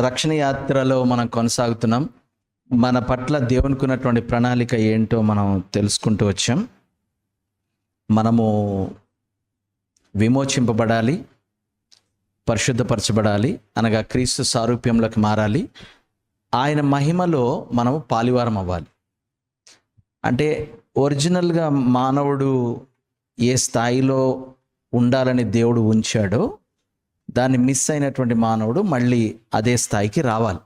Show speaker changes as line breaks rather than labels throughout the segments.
రక్షణ యాత్రలో మనం కొనసాగుతున్నాం. మన పట్ల దేవునికి ఉన్నటువంటి ప్రణాళిక ఏంటో మనం తెలుసుకుంటూ వచ్చాం. మనము విమోచింపబడాలి, పరిశుద్ధపరచబడాలి, అనగా క్రీస్తు సారూప్యంలోకి మారాలి, ఆయన మహిమలో మనము పాలివారం అవ్వాలి. అంటే ఒరిజినల్గా మానవుడు ఏ స్థాయిలో ఉండాలని దేవుడు ఉంచాడో దాన్ని మిస్ అయినటువంటి మానవుడు మళ్ళీ అదే స్థాయికి రావాలి.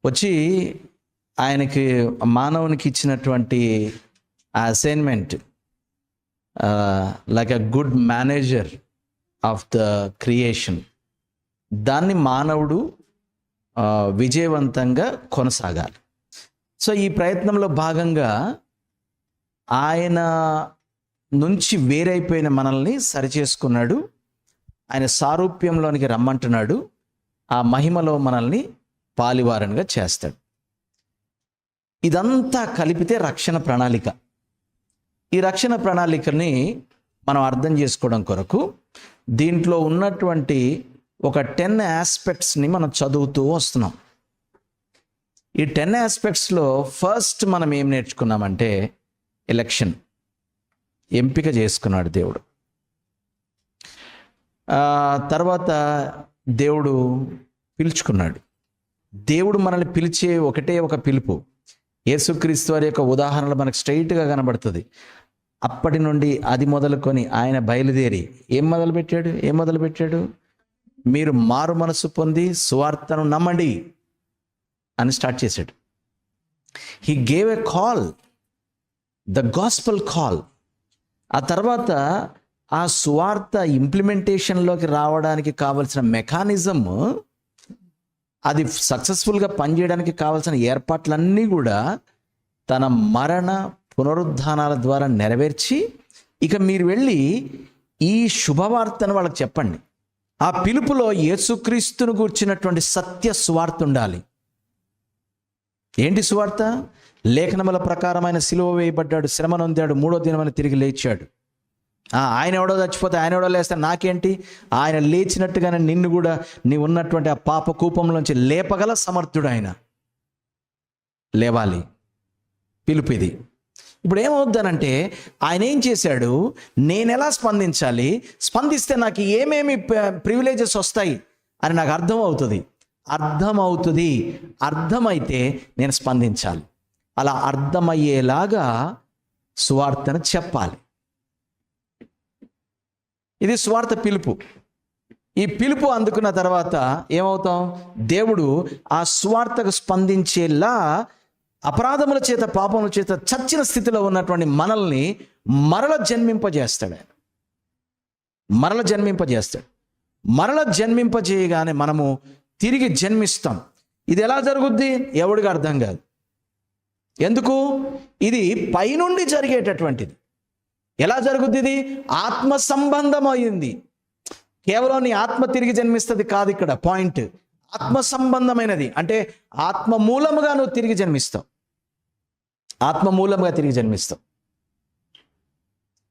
వచ్చి ఆయనకి మానవునికి ఇచ్చినటువంటి assignment like a good manager of the creation, దాన్ని మానవుడు విజయవంతంగా కొనసాగాలి. సో ఈ ప్రయత్నంలో భాగంగా ఆయన నుంచి వేరైపోయిన మనల్ని సరిచేసుకున్నాడు. ఆయన సారూప్యంలోనికి రమ్మంటున్నాడు. ఆ మహిమలో మనల్ని పాలివారనిగా చేస్తాడు. ఇదంతా కలిపితే రక్షణ ప్రణాళిక. ఈ రక్షణ ప్రణాళికని మనం అర్థం చేసుకోవడం కొరకు దీంట్లో ఉన్నటువంటి ఒక 10 ఆస్పెక్ట్స్ని మనం చదువుతూ వస్తున్నాం. ఈ 10 ఆస్పెక్ట్స్లో ఫస్ట్ మనం ఏం నేర్చుకున్నామంటే ఎలక్షన్, ఎంపిక చేసుకున్నాడు దేవుడు. తర్వాత దేవుడు పిలుచుకున్నాడు. దేవుడు మనల్ని పిలిచే ఒకటే ఒక పిలుపు. యేసుక్రీస్తు వారి యొక్క ఉదాహరణలు మనకు స్ట్రైట్గా కనబడుతుంది. అప్పటి నుండి అది మొదలుకొని ఆయన బయలుదేరి ఏం మొదలుపెట్టాడు? మీరు మారు మనసు పొంది సువార్తను నమ్మండి అని స్టార్ట్ చేశాడు. He gave a call, the gospel call. ఆ తర్వాత ఆ సువార్త ఇంప్లిమెంటేషన్లోకి రావడానికి కావలసిన మెకానిజం, అది సక్సెస్ఫుల్గా పనిచేయడానికి కావలసిన ఏర్పాట్లన్నీ కూడా తన మరణ పునరుద్ధానాల ద్వారా నెరవేర్చి, ఇక మీరు వెళ్ళి ఈ శుభవార్తను వాళ్ళకి చెప్పండి. ఆ పిలుపులో యేసుక్రీస్తును గూర్చినటువంటి సత్య సువార్త ఉండాలి. ఏంటి సువార్త? లేఖనముల ప్రకారమైన సిలువ వేయబడ్డాడు, శ్రమ నొందాడు, 3వ దినమని తిరిగి లేచాడు. ఆయన ఎవడో చచ్చిపోతే ఆయన ఎవడో లేస్తాడు, నాకేంటి? ఆయన లేచినట్టుగానే నిన్ను కూడా నీ ఉన్నటువంటి ఆ పాప కూపంలోంచి లేపగల సమర్థుడు ఆయన. లేవాలి, పిలుపు ఇది. ఇప్పుడు ఏమవుద్దనంటే ఆయన ఏం చేశాడు, నేను ఎలా స్పందించాలి, స్పందిస్తే నాకు ఏమేమి ప్రివిలేజెస్ వస్తాయి అని నాకు అర్థమైతే నేను స్పందించాలి. అలా అర్థమయ్యేలాగా సువార్తను చెప్పాలి. ఇది స్వార్థ పిలుపు. ఈ పిలుపు అందుకున్న తర్వాత ఏమవుతాం? దేవుడు ఆ స్వార్థకు స్పందించేలా అపరాధముల చేత, పాపముల చేత చచ్చిన స్థితిలో ఉన్నటువంటి మనల్ని మరల జన్మింపజేస్తాడు. మరల జన్మింపజేయగానే మనము తిరిగి జన్మిస్తాం. ఇది ఎలా జరుగుద్ది? ఎవడికి అర్థం కాదు. ఎందుకు? ఇది పైనుండి జరిగేటటువంటిది. ఎలా జరుగుద్ది? ఇది ఆత్మ సంబంధం అయింది. కేవలం నీ ఆత్మ తిరిగి జన్మిస్తుంది కాదు ఇక్కడ పాయింట్. ఆత్మ సంబంధమైనది అంటే ఆత్మ మూలముగా నువ్వు తిరిగి జన్మిస్తావు.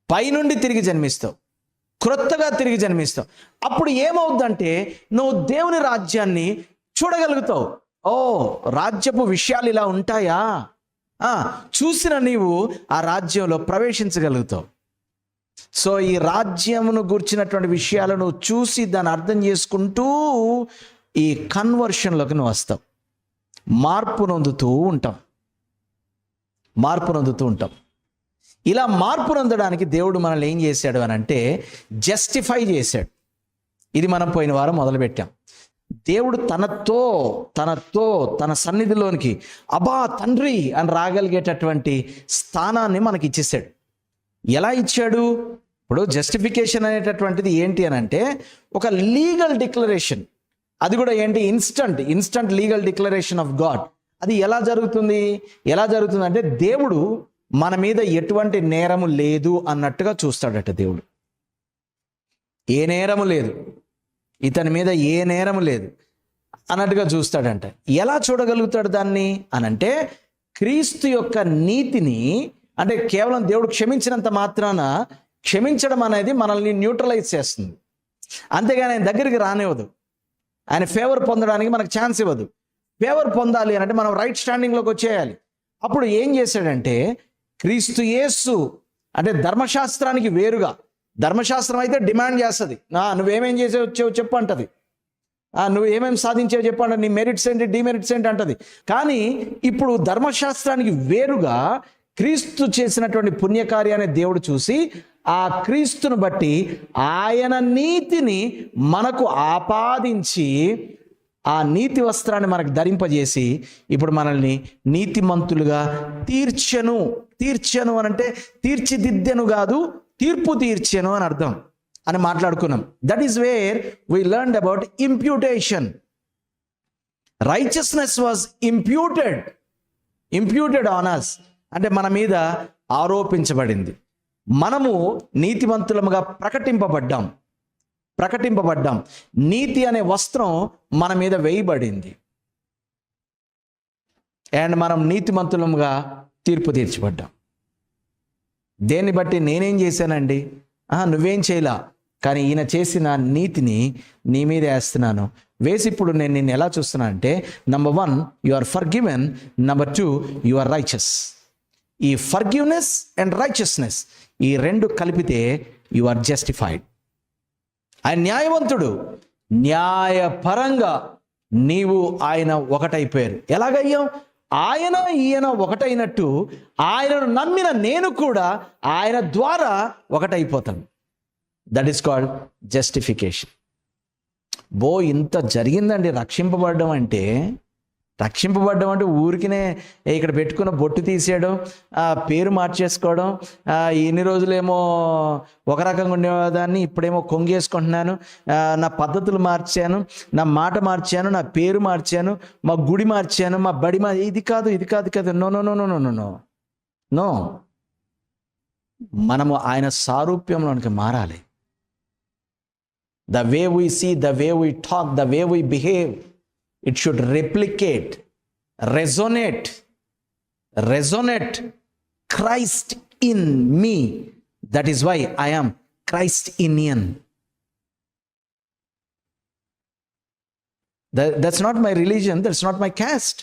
పైనుండి తిరిగి జన్మిస్తావు, క్రొత్తగా తిరిగి జన్మిస్తావు. అప్పుడు ఏమవుద్దంటే నువ్వు దేవుని రాజ్యాన్ని చూడగలుగుతావు. ఓ, రాజ్యపు విషయాలు ఇలా ఉంటాయా? చూసిన నీవు ఆ రాజ్యంలో ప్రవేశించగలుగుతావు. సో ఈ రాజ్యమును గూర్చినటువంటి విషయాలను చూసి దాన్ని అర్థం చేసుకుంటూ ఈ కన్వర్షన్లోకి నువ్వు వస్తావు. మార్పు నొందుతూ ఉంటాం. ఇలా మార్పు నొందడానికి దేవుడు మనల్ని ఏం చేశాడు అని అంటే జస్టిఫై చేశాడు. ఇది మనం పోయిన వారం మొదలుపెట్టాం. దేవుడు తన సన్నిధిలోనికి అబ్బా తండ్రి అని రాగలిగేటటువంటి స్థానాన్ని మనకి ఇచ్చేసాడు. ఎలా ఇచ్చాడు? ఇప్పుడు జస్టిఫికేషన్ అనేటటువంటిది ఏంటి అని అంటే ఒక లీగల్ డిక్లరేషన్. అది కూడా ఏంటి? Instant legal declaration of God. అది ఎలా జరుగుతుంది అంటే దేవుడు మన మీద ఎటువంటి నేరము లేదు అన్నట్టుగా చూస్తాడట. దేవుడు ఏ నేరము లేదు, ఇతని మీద ఏ నేరము లేదు అన్నట్టుగా చూస్తాడంట. ఎలా చూడగలుగుతాడు దాన్ని అనంటే క్రీస్తు యొక్క నీతిని, అంటే కేవలం దేవుడు క్షమించినంత మాత్రాన క్షమించడం అనేది మనల్ని న్యూట్రలైజ్ చేస్తుంది. అంతేగాని ఆయన దగ్గరికి రానివ్వదు. ఆయన ఫేవర్ పొందడానికి మనకు ఛాన్స్ ఇవ్వదు. ఫేవర్ పొందాలి అని అంటే మనం రైట్ స్టాండింగ్లోకి వచ్చేయాలి. అప్పుడు ఏం చేశాడంటే క్రీస్తు యేసు అంటే ధర్మశాస్త్రానికి వేరుగా, ధర్మశాస్త్రం అయితే డిమాండ్ చేస్తుంది, నువ్వేమేం చేసే వచ్చావు చెప్పు అంటది, నువ్వు ఏమేమి సాధించావు చెప్పు అంట, నీ మెరిట్స్ ఏంటి డిమెరిట్స్ ఏంటి అంటది. కానీ ఇప్పుడు ధర్మశాస్త్రానికి వేరుగా క్రీస్తు చేసినటువంటి పుణ్యకార్యాన్ని దేవుడు చూసి ఆ క్రీస్తును బట్టి ఆయన నీతిని మనకు ఆపాదించి ఆ నీతి వస్త్రాన్ని మనకు ధరింపజేసి ఇప్పుడు మనల్ని నీతిమంతులుగా తీర్చెను అని అంటే తీర్చిదిద్దెను కాదు, తీర్పు తీర్చెను అని అర్థం అని మాట్లాడుకున్నాం. That is where we learned about imputation. Righteousness was imputed on us అంటే మన మీద ఆరోపించబడింది. మనము నీతిమంతులముగా ప్రకటింపబడ్డాం. నీతి అనే వస్త్రం మన మీద వేయబడింది అండ్ మనం నీతిమంతులముగా తీర్పు తీర్చబడ్డాం. దేన్ని బట్టి నేనేం చేశానండి, నువ్వేం చేయలా, కానీ ఈయన చేసిన నీతిని నీ మీద వేస్తున్నాను. వేసి ఇప్పుడు నేను నిన్ను ఎలా చూస్తున్నా అంటే, number 1 you are forgiven, number 2 you are righteous. ఈ ఫర్గివ్నెస్ అండ్ రైచియస్నెస్ ఈ రెండు కలిపితే యు ఆర్ జస్టిఫైడ్. ఆయన న్యాయవంతుడు, న్యాయపరంగా నీవు ఆయన ఒకటైపోయారు. ఎలాగయ్యాం? ఈయన ఒకటైనట్టు ఆయనను నమ్మిన నేను కూడా ఆయన ద్వారా ఒకటైపోతాను. That is called justification. ఇంత జరిగిందండి. రక్షింపబడడం అంటే ఊరికినే ఇక్కడ పెట్టుకున్న బొట్టు తీసేయడం, పేరు మార్చేసుకోవడం, ఎన్ని రోజులేమో ఒక రకంగా ఉండేదాన్ని ఇప్పుడేమో కొంగేసుకుంటున్నాను, నా పద్ధతులు మార్చాను, నా మాట మార్చాను, నా పేరు మార్చాను, మా గుడి మార్చాను, మా బడి ఇది కాదు. No no no no no no no మనము ఆయన సారూప్యంలోనికి మారాలి. The way we see, the way we talk, the way we behave, it should replicate, resonate Christ in me. That is why I am Christian. That's not my religion, that's not my caste.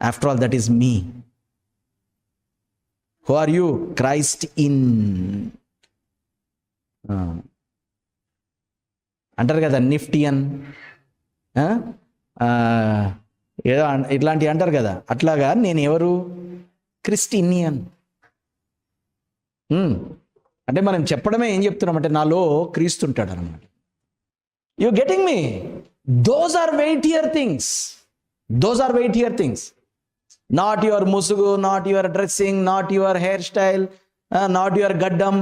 After all, that is me. Who are you? Christ in. అంటారు కదా నిఫ్టియన్, ఏదో ఇట్లాంటివి అంటారు కదా. అట్లాగా నేను ఎవరు? Christian. అంటే మనం చెప్పడమే ఏం చెప్తున్నామంటే నాలో క్రీస్తు ఉంటాడు అనమాట. You getting me? Those are weightier things. Not your ముసుగు, not your dressing, not your hair style, not your గడ్డం.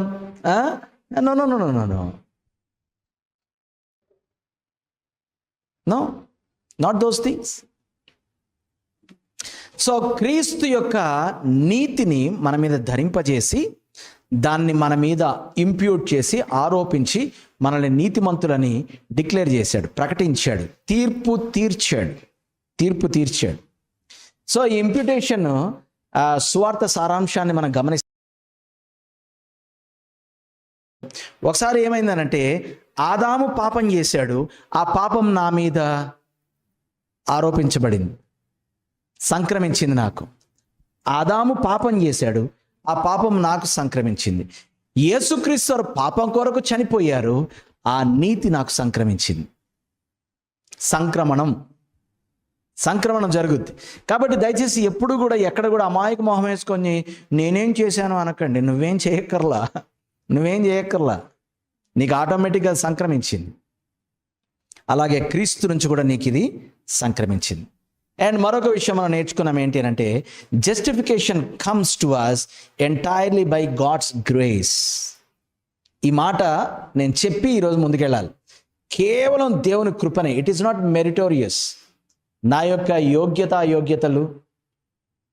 No, not those things. So క్రీస్తు యొక్క నీతిని మన మీద ధరింపజేసి దాన్ని మన మీద ఇంప్యూట్ చేసి ఆరోపించి మనల్ని నీతిమంతులని డిక్లేర్ చేశాడు, ప్రకటించాడు, తీర్పు తీర్చాడు. సో ఈ ఇంప్యూటేషన్ సువార్త సారాంశాన్ని మనం గమనిస్తే ఒకసారి ఏమైందనంటే ఆదాము పాపం చేశాడు, ఆ పాపం నా మీద ఆరోపించబడింది, సంక్రమించింది నాకు. ఆదాము పాపం చేశాడు, ఆ పాపం నాకు సంక్రమించింది. యేసుక్రీస్తు వారు పాపం కొరకు చనిపోయారు, ఆ నీతి నాకు సంక్రమించింది. సంక్రమణం జరుగుద్ది. కాబట్టి దయచేసి ఎప్పుడు కూడా ఎక్కడ కూడా అమాయక మొహం వేసుకొని నేనేం చేశాను అనకండి. నువ్వేం చేయక్కర్లా, నీకు ఆటోమేటిక్గా సంక్రమించింది. అలాగే క్రీస్తు నుంచి కూడా నీకు ఇది సంక్రమించింది. అండ్ మరొక విషయం మనం నేర్చుకున్నాం ఏంటి అంటే, justification comes to us entirely by God's grace. ఈ మాట నేను చెప్పి ఈరోజు ముందుకెళ్ళాలి. కేవలం దేవుని కృపనే. It is not meritorious. నా యొక్క యోగ్యతలు,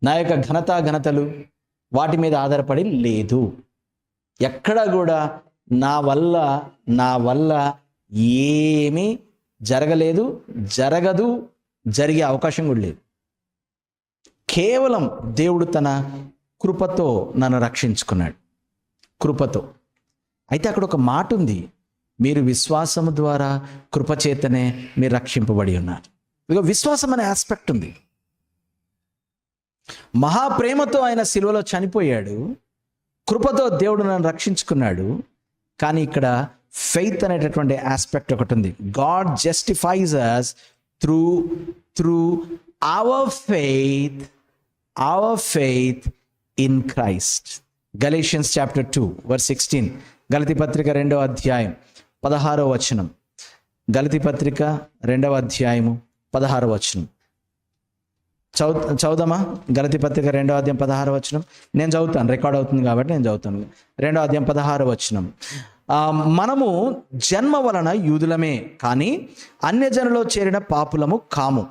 నా యొక్క ఘనతలు వాటి మీద ఆధారపడి లేదు. ఎక్కడ కూడా నా వల్ల ఏమీ జరగలేదు, జరగదు, జరిగే అవకాశం కూడా లేదు. కేవలం దేవుడు తన కృపతో నన్ను రక్షించుకున్నాడు, కృపతో. అయితే అక్కడ ఒక మాట ఉంది, మీరు విశ్వాసము ద్వారా కృపచేతనే మీరు రక్షింపబడి ఉన్నారు. ఇక విశ్వాసం అనే ఆస్పెక్ట్ ఉంది. మహాప్రేమతో ఆయన సిలువలో చనిపోయాడు, కృపతో దేవుడు నన్ను రక్షించుకున్నాడు. కానీ ఇక్కడ ఫెయిత్ అనేటటువంటి ఆస్పెక్ట్ ఒకటి ఉంది. God justifies us through our faith in Christ. Galatians chapter 2:16, గలతీ పత్రిక 2వ అధ్యాయం 16వ వచనం. గలతీ పత్రిక 2వ అధ్యాయము 16వ వచనం చదువుదామా? గలతీ పత్రిక 2వ అధ్యాయం 16వ వచనం. నేను చదువుతాను, రికార్డ్ అవుతుంది కాబట్టి నేను చదువుతాను. 2వ అధ్యాయం 16వ వచనం. మనము జన్మ వలన యూదులమే, కానీ అన్యజనులో చేరిన పాపులము కాము.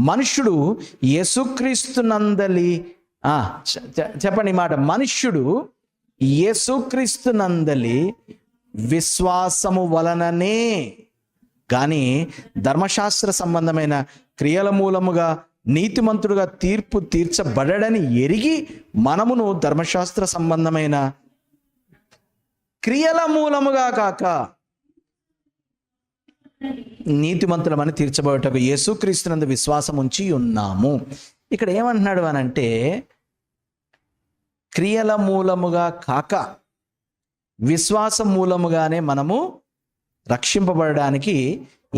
మనుష్యుడు యేసుక్రీస్తునందలి చెప్పండి ఈ మాట, మనుష్యుడు యేసుక్రీస్తునందలి విశ్వాసము వలననే కానీ ధర్మశాస్త్ర సంబంధమైన క్రియల మూలముగా నీతిమంతుడుగా తీర్పు తీర్చబడని ఎరిగి మనమును ధర్మశాస్త్ర సంబంధమైన క్రియల మూలముగా కాక నీతిమంతులమని తీర్చబడటకు యేసుక్రీస్తునందు విశ్వాసం ఉంచి ఉన్నాము. ఇక్కడ ఏమంటున్నాడు అనంటే, క్రియల మూలముగా కాక విశ్వాసం మూలముగానే మనము రక్షింపబడడానికి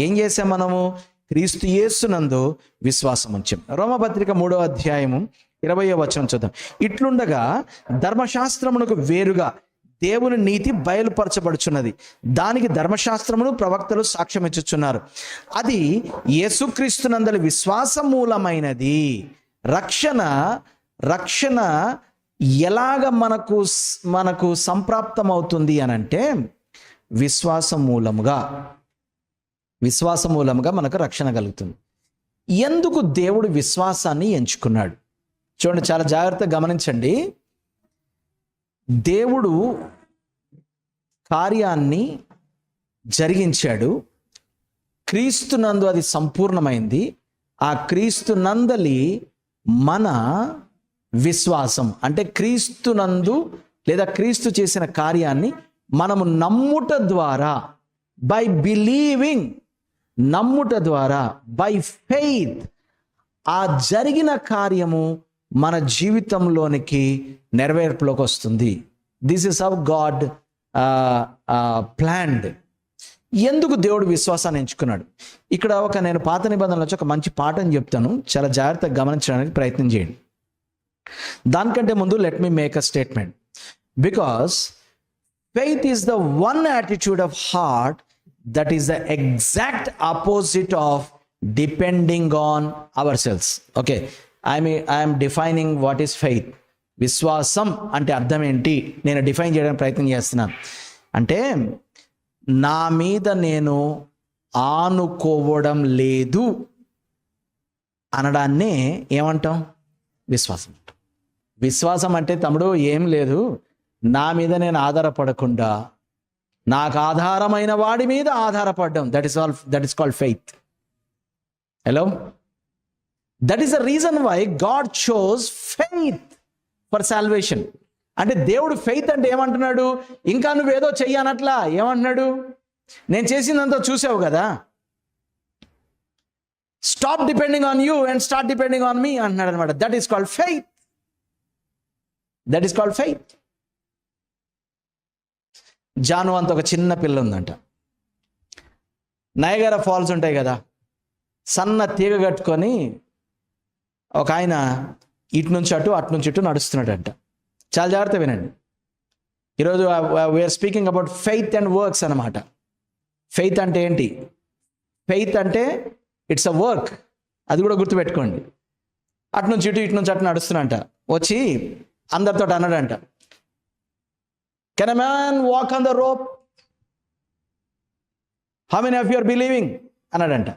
ఏం చేసాం? మనము క్రీస్తు యేసునందు విశ్వాసం ఉంచాం. రోమపత్రిక 3వ అధ్యాయము 20వ వచనం చూద్దాం. ఇట్లుండగా ధర్మశాస్త్రమునకు వేరుగా దేవుని నీతి బయలుపరచబడుచున్నది, దానికి ధర్మశాస్త్రమును ప్రవక్తలు సాక్ష్యం ఇచ్చుచున్నారు. అది యేసుక్రీస్తునందలి విశ్వాసం మూలమైనది. రక్షణ ఎలాగ మనకు సంప్రాప్తం అవుతుంది అనంటే విశ్వాసం మూలముగా మనకు రక్షణ కలుగుతుంది. ఎందుకు దేవుడు విశ్వాసాన్ని ఎంచుకున్నాడు? చూడండి, చాలా జాగ్రత్తగా గమనించండి. దేవుడు కార్యాన్ని జరిగించాడు, క్రీస్తునందు అది సంపూర్ణమైంది. ఆ క్రీస్తునందలి మన విశ్వాసం అంటే క్రీస్తునందు లేదా క్రీస్తు చేసిన కార్యాన్ని మనము నమ్ముట ద్వారా, బై బిలీవింగ్, నమ్ముట ద్వారా, బై ఫెయిత్, ఆ జరిగిన కార్యము మన జీవితంలోనికి నెరవేర్పులోకి వస్తుంది. This is how God planned. ఎందుకు దేవుడు విశ్వాసాన్ని ఎంచుకున్నాడు? ఇక్కడ నేను పాత నిబంధనలో వచ్చి ఒక మంచి పాఠం చెప్తాను, చాలా జాగ్రత్తగా గమనించడానికి ప్రయత్నం చేయండి. దానికంటే ముందు let me make a statement. Because faith is the one attitude of heart that is the exact opposite of depending on ourselves. Okay, I am defining what is faith. విశ్వాసం అంటే అర్థం ఏంటి నేను డిఫైన్ చేయడానికి ప్రయత్నం చేస్తున్నాను. అంటే నా మీద నేను ఆనుకోవడం లేదు అనడాన్నే ఏమంటాం? విశ్వాసం. విశ్వాసం అంటే తమ్ముడు ఏం లేదు, నా మీద నేను ఆధారపడకుండా నాకు ఆధారమైన వాడి మీద ఆధారపడడం, that is called faith. Hello, that is the reason why God chose faith for salvation. అంటే దేవుడు ఫెయిత్ అంటే ఏమంటున్నాడు? ఇంకా నువ్వేదో చెయ్యనట్లా. ఏమంటున్నాడు? నేను చేసిందంతా చూసావు కదా, stop depending on you and start depending on me అంటున్నాడు అనమాట. That is called faith. That is called faith. జాను అంత ఒక చిన్న పిల్ల ఉందంట. నయగరా ఫాల్స్ ఉంటాయి కదా, సన్న తీగ కట్టుకొని ఒక ఆయన ఇటు నుంచి అటు నడుస్తున్నాడంట. చాలా జాగ్రత్త వినండి. ఈరోజు we are speaking about faith and works అనమాట. ఫెయిత్ అంటే ఏంటి? ఫెయిత్ అంటే ఇట్స్ అ వర్క్, అది కూడా గుర్తుపెట్టుకోండి. అటు నుంచి అటు నడుస్తున్నంట. వచ్చి అందరితో అన్నాడంట, can a man walk on the rope? How many of you are believing అన్నాడంట.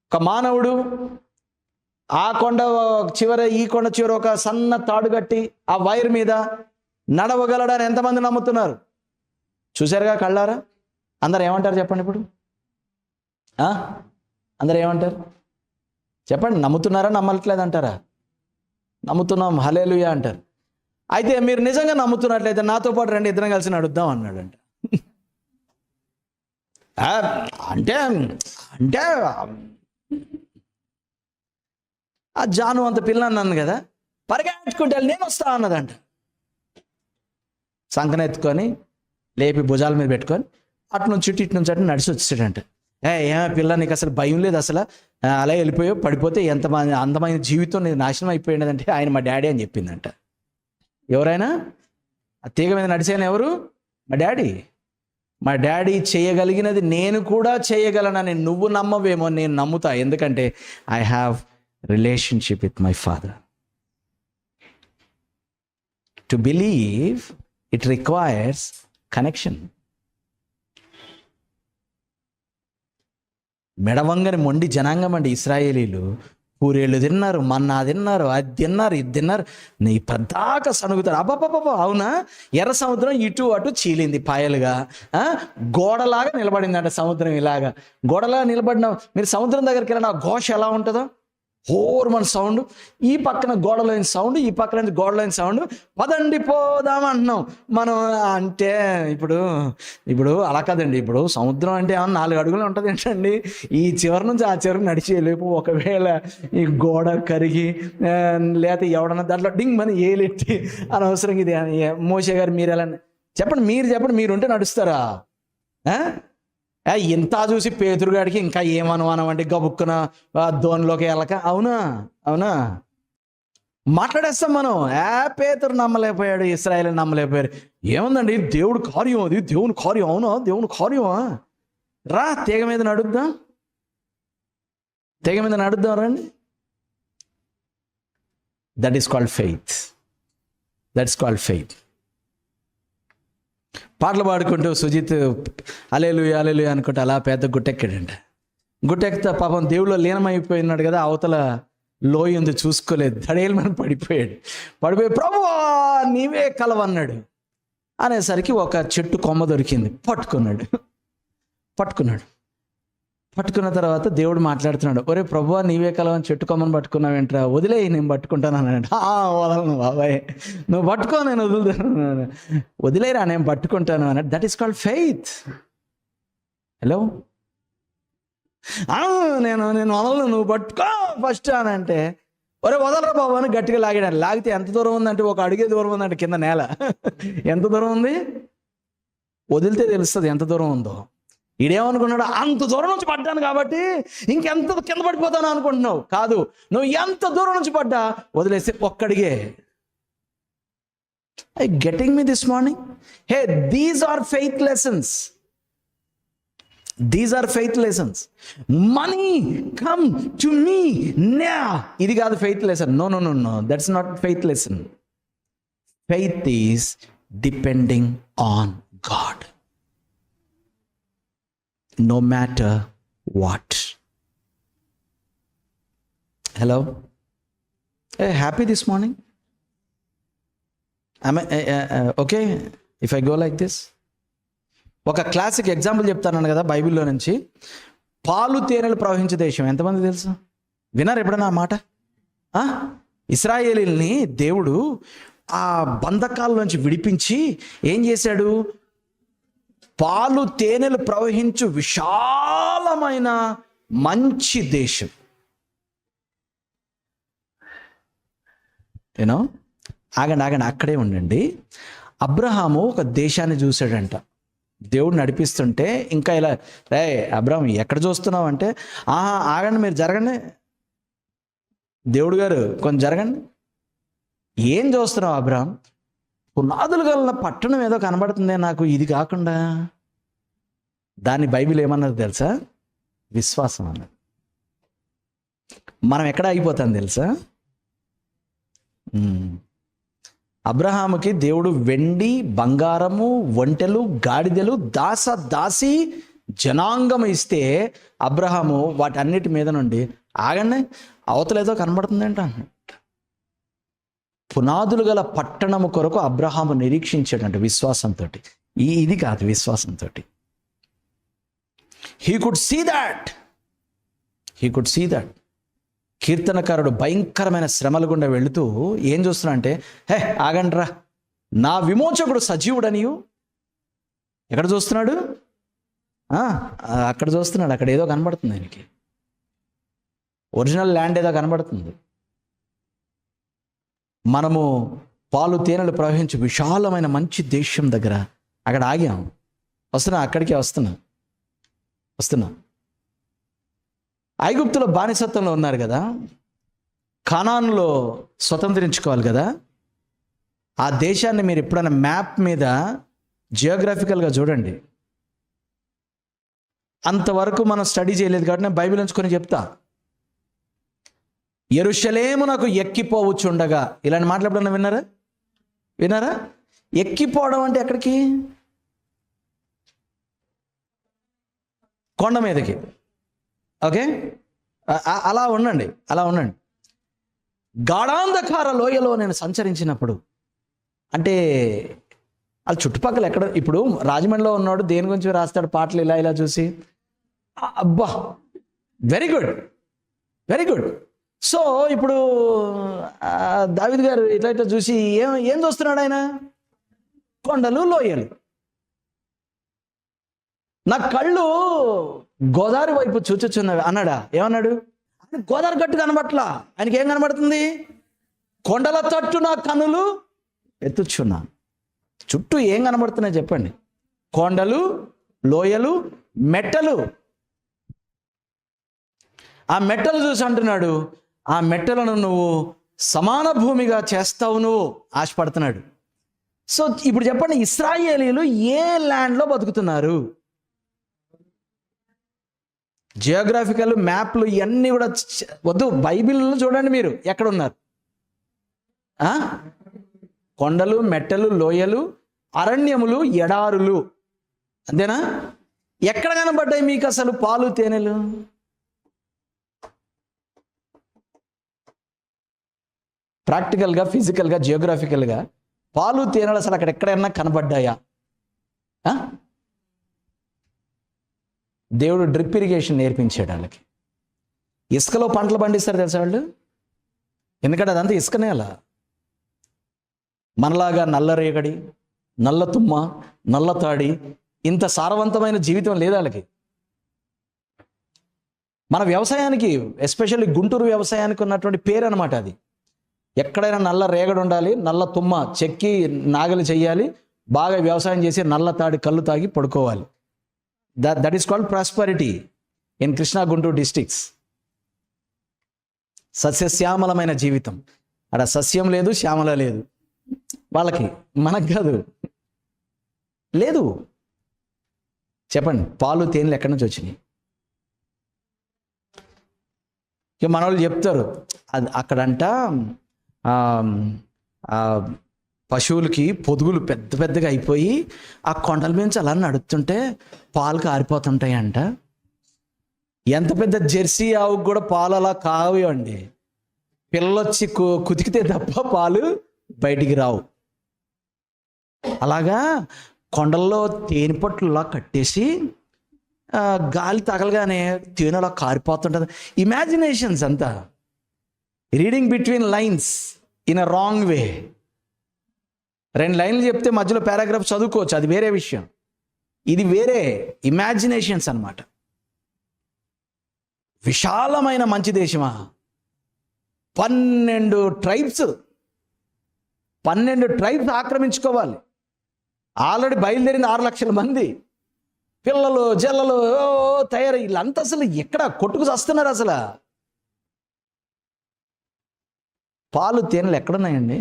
ఒక మానవుడు ఆ కొండ చివర ఈ కొండ చివర ఒక సన్న తాడు కట్టి ఆ వైర్ మీద నడవగలడని ఎంతమంది నమ్ముతున్నారు? చూశారుగా కళ్ళారా? అందరు ఏమంటారు చెప్పండి ఇప్పుడు? అందరు ఏమంటారు చెప్పండి? నమ్ముతున్నారా నమ్మట్లేదంటారా? నమ్ముతున్నాం, హల్లెలూయా అంటారు. అయితే మీరు నిజంగా నమ్ముతున్నట్లయితే నాతో పాటు రండి, ఇద్దరం కలిసి నడుద్దాం అన్నాడంట. అంటే అంటే ఆ జాను అంత పిల్ల అన్నాను కదా, పరిగెత్తుకుంటే వెళ్ళి నేను వస్తా అన్నదంట. సంకనెత్తుకొని లేపి భుజాల మీద పెట్టుకొని అటు నుంచి ఇటు నుంచి అటు నడిచి వచ్చాడంట. ఏమో పిల్ల, నీకు అసలు భయం లేదు అసలు, అలా వెళ్ళిపోయావు, పడిపోతే ఎంత అందమైన జీవితం నీకు నాశనం అయిపోయినదంటే ఆయన మా డాడీ అని చెప్పిందంట. ఎవరైనా ఆ తీగ మీద నడిచాను ఎవరు? మా డాడీ. మా డాడీ చేయగలిగినది నేను కూడా చేయగలనని నువ్వు నమ్మవేమో, నేను నమ్ముతా. ఎందుకంటే I have relationship with my father. To believe it requires connection. మెడవంగని మొండి జనాంగం అండి ఇశ్రాయేలీలు. పూరేళ్ళు తిన్నారు, మన్నా తిన్నారు, అది తిన్నారు, ఇది తిన్నారు, నీ పద్దాక సనుగుతారు. అబ్బాబ్బాబ్బా, అవునా? ఎర్ర సముద్రం ఇటు అటు చీలింది పాయలుగా, గోడలాగా నిలబడిందంట సముద్రం. ఇలాగా గోడలాగా నిలబడిన మీరు సముద్రం దగ్గరికి వెళ్ళిన ఆ ఘోష ఎలా ఉంటుందో, హోర్మన్ సౌండ్, ఈ పక్కన గోడలోని సౌండ్, ఈ పక్కన గోడలోని సౌండ్. పదండి పోదాం అంటున్నాం మనం. అంటే ఇప్పుడు అలా కదండి. ఇప్పుడు సముద్రం అంటే 4 అడుగులు ఉంటుంది ఏంటండి, ఈ చివరి నుంచి ఆ చివరికి నడిచి లేపు ఒకవేళ ఈ గోడ కరిగి లేకపోతే ఎవడన్నా దాంట్లో డింగ్ మని ఏలెట్టి అనవసరంగా ఇది. మోషే గారు మీరు ఎలా చెప్పండి, మీరు ఉంటే నడుస్తారా? ఇంత చూసి పేతురుగాడికి ఇంకా ఏమనుమానం అంటే గబుక్కున దోనిలోకి వెళ్ళక. అవునా మాట్లాడేస్తాం మనం. పేతురు నమ్మలేకపోయాడు, ఇశ్రాయేలు నమ్మలేకపోయారు. ఏముందండి, దేవుడు కార్యం, అది దేవుని కార్యం. అవునా, దేవుని కార్యమా? రా తీగ మీద నడుద్దాం రండి. That is called faith. పాటలు పాడుకుంటూ సుజిత్ అలేలుయా అలేలుయా అనుకుంటూ అలా పెద్ద గుట్టెక్కాడంట. గుట్టెక్కితే పాపం దేవుళ్ళు లీనమైపోయినాడు కదా, అవతల లోయ ఉంది చూసుకోలేదు, దడేలు మనం పడిపోయి ప్రభువా నీవే కలవన్నాడు. అనేసరికి ఒక చెట్టు కొమ్మ దొరికింది, పట్టుకున్న తర్వాత దేవుడు మాట్లాడుతున్నాడు. ఒరే ప్రభువా నీవే కలవని చెట్టు కొమ్మను పట్టుకున్నావేంట్రా, వదిలే నేను పట్టుకుంటాను అన్నాడు. వదలను బాబాయ్, నువ్వు పట్టుకో, నేను వదులుతాను. వదిలేరా, నేను పట్టుకుంటాను అన్నాడు. That is called faith. Hello, నేను వదలను, నువ్వు పట్టుకో ఫస్ట్ అని అంటే, ఒరే వదలరా బాబు అని గట్టిగా లాగాడు. లాగితే ఎంత దూరం ఉందంటే 1 అడుగే దూరం ఉందంటే కింద నేల. ఎంత దూరం ఉంది? వదిలితే తెలుస్తుంది ఎంత దూరం ఉందో. ఈడేమనుకున్నాడు, అంత దూరం నుంచి పడ్డాను కాబట్టి ఇంకెంత కింద పడిపోతాను అనుకుంటున్నావు. కాదు, నువ్వు ఎంత దూరం నుంచి పడ్డా వదిలేస్తే 1 అడుగే. I getting me this morning? Hey, these are faith lessons. Money come to me నా, ఇది కాదు faith lesson. No, that's not faith lesson. Faith is depending on God. No matter what. Hello? Hey, happy this morning? Am I okay if I go like this? ఒక classic example చెప్తాను కదా బైబిల్లో నుంచి. పాలు తేనెలు ప్రవహించే దేశం ఎంతమంది తెలుసు? విన్నారు ఎప్పుడన్నా ఆ మాట? ఇశ్రాయేలీల్ని దేవుడు ఆ బంధకాల నుంచి విడిపించి ఏం చేశాడు? పాలు తేనెలు ప్రవహించు విశాలమైన మంచి దేశం. ఆగండి, అక్కడే ఉండండి. అబ్రహాము ఒక దేశాన్ని చూశాడంట. దేవుడు నడిపిస్తుంటే ఇంకా ఇలా, అబ్రహాం ఎక్కడ చూస్తున్నావు అంటే, ఆగండి, మీరు జరగండి, దేవుడు గారు కొంచెం జరగండి. ఏం చూస్తున్నావు అబ్రహాం? పునాదులు గల పట్టణం ఏదో కనబడుతుంది నాకు, ఇది కాకుండా. దాన్ని బైబిల్ ఏమన్నది తెలుసా? విశ్వాసం అన్నది. మనం ఎక్కడ ఆగిపోతాం తెలుసా? అబ్రహాముకి దేవుడు వెండి, బంగారము, ఒంటెలు, గాడిదలు, దాసి జనాంగం ఇస్తే అబ్రహాము వాటన్నిటి మీద నుండి ఆగండి, అవతలేదో కనబడుతుందంట. పునాదులు గల పట్టణము కొరకు అబ్రహాము నిరీక్షించాడంట విశ్వాసంతో. ఇది కాదు, విశ్వాసంతో. He could see that. కీర్తనకారుడు భయంకరమైన శ్రమల గుండా వెళుతూ ఏం చూస్తున్నా అంటే, ఆగండ్రా, నా విమోచకుడు సజీవుడనియు. ఎక్కడ చూస్తున్నాడు? ఆ, అక్కడ చూస్తున్నాడు, అక్కడ ఏదో కనబడుతుంది ఆయనకి, ఒరిజినల్ ల్యాండ్ ఏదో కనబడుతుంది. మనము పాలు తేనెలు ప్రవహించి విశాలమైన మంచి దేశం దగ్గర అక్కడ ఆగాం. అక్కడికే వస్తున్నా. ఐగుప్తులో బానిసత్వంలో ఉన్నారు కదా, కానానులో స్వతంత్రించుకోవాలి కదా. ఆ దేశాన్ని మీరు ఎప్పుడైనా మ్యాప్ మీద జియోగ్రఫికల్గా చూడండి. అంతవరకు మనం స్టడీ చేయలేదు కాబట్టి నేను బైబిల్ ఉంచుకొని చెప్తా. యెరూషలేమునకు ఎక్కిపోవచ్చుండగా, ఇలాంటి మాటలు ఎప్పుడన్నా విన్నారా? ఎక్కిపోవడం అంటే ఎక్కడికి? కొండ మీదకి. ఓకే, అలా ఉండండి. గాఢాంధకార లోయలో నేను సంచరించినప్పుడు అంటే అది చుట్టుపక్కల ఎక్కడ, ఇప్పుడు రాజమండ్రిలో ఉన్నాడు, దేని గురించి రాస్తాడు పాటలు ఇలా చూసి, అబ్బా వెరీ గుడ్. సో ఇప్పుడు దావీదు గారు ఇట్లా చూసి ఏం చూస్తున్నాడు ఆయన? కొండలు, లోయలు. నా కళ్ళు గోదావరి వైపు చూచుచున్నవి అన్నాడా? ఏమన్నాడు? ఆయన గోదావరి గట్టు కనబట్లా, ఆయనకి ఏం కనబడుతుంది? కొండల తట్టు నా కన్నులు ఎత్తుచున్నా. చుట్టూ ఏం కనబడుతున్నాయి చెప్పండి? కొండలు, లోయలు, మెట్టలు. ఆ మెట్టలు చూసి అంటున్నాడు, ఆ మెట్టలను నువ్వు సమాన భూమిగా చేస్తావు, నువ్వు ఆశపడుతున్నాడు. సో ఇప్పుడు చెప్పండి, ఇశ్రాయేలీలు ఏ ల్యాండ్లో బతుకుతున్నారు? జియోగ్రాఫికల్ మ్యాప్లు ఇవన్నీ కూడా వద్దు, బైబిల్లో చూడండి మీరు ఎక్కడ ఉన్నారు. కొండలు, మెట్టలు, లోయలు, అరణ్యములు, ఎడారులు. అంతేనా? ఎక్కడ కనబడ్డాయి మీకు అసలు పాలు తేనెలు? ప్రాక్టికల్గా, ఫిజికల్గా, జియోగ్రాఫికల్గా పాలు తేనెలు అసలు అక్కడ ఎక్కడైనా కనబడ్డాయా? దేవుడు డ్రిప్ ఇరిగేషన్ నేర్పించాడు వాళ్ళకి. ఇసుకలో పంటలు పండిస్తారు తెలుసా వాళ్ళు? ఎందుకంటే అదంతా ఇసుకనే. అలా మనలాగా నల్ల రేగడి, నల్ల తుమ్మ, నల్ల తాడి, ఇంత సారవంతమైన జీవితం లేదు వాళ్ళకి. మన వ్యవసాయానికి, ఎస్పెషల్లీ గుంటూరు వ్యవసాయానికి ఉన్నటువంటి పేరు అనమాట అది. ఎక్కడైనా నల్ల రేగడి ఉండాలి, నల్ల తుమ్మ చెక్కి నాగలి చెయ్యాలి, బాగా వ్యవసాయం చేసి నల్ల తాడి కళ్ళు తాగి పడుకోవాలి. That is called prosperity in Krishna Guntur districts. సస్యశ్యామలమైన జీవితం. అక్కడ సస్యం లేదు, శ్యామల లేదు వాళ్ళకి, మనకు కాదు. లేదు. చెప్పండి, పాలు తేనెలు ఎక్కడి నుంచి వచ్చినాయి? ఇక మన వాళ్ళు చెప్తారు, అది అక్కడంట పశువులకి పొదుగులు పెద్ద పెద్దగా అయిపోయి ఆ కొండల నుంచి అలా నడుస్తుంటే పాలు కారిపోతుంటాయి అంట. ఎంత పెద్ద జెర్సీ ఆవుకు కూడా పాలు అలా కావండి. పిల్లొచ్చి కుతికితే తప్ప పాలు బయటికి రావు. అలాగా కొండల్లో తేనె పట్టులా కట్టేసి గాలి తగలగానే తేనె అలా కారిపోతుంటుంది. ఇమాజినేషన్స్ అంతా. Reading between lines in a wrong way. 2 లైన్లు చెప్తే మధ్యలో పారాగ్రాఫ్ చదువుకోవచ్చు, అది వేరే విషయం. ఇది వేరే ఇమాజినేషన్స్ అన్నమాట. విశాలమైన మంచి దేశమా, 12 ట్రైబ్స్ ఆక్రమించుకోవాలి. ఆల్రెడీ బయలుదేరింది 6 లక్షల మంది. పిల్లలు జల్లలు తయారు, వీళ్ళంతా అసలు ఎక్కడ కొట్టుకు వస్తున్నారు. అసలు పాలు తేనెలు ఎక్కడున్నాయండి?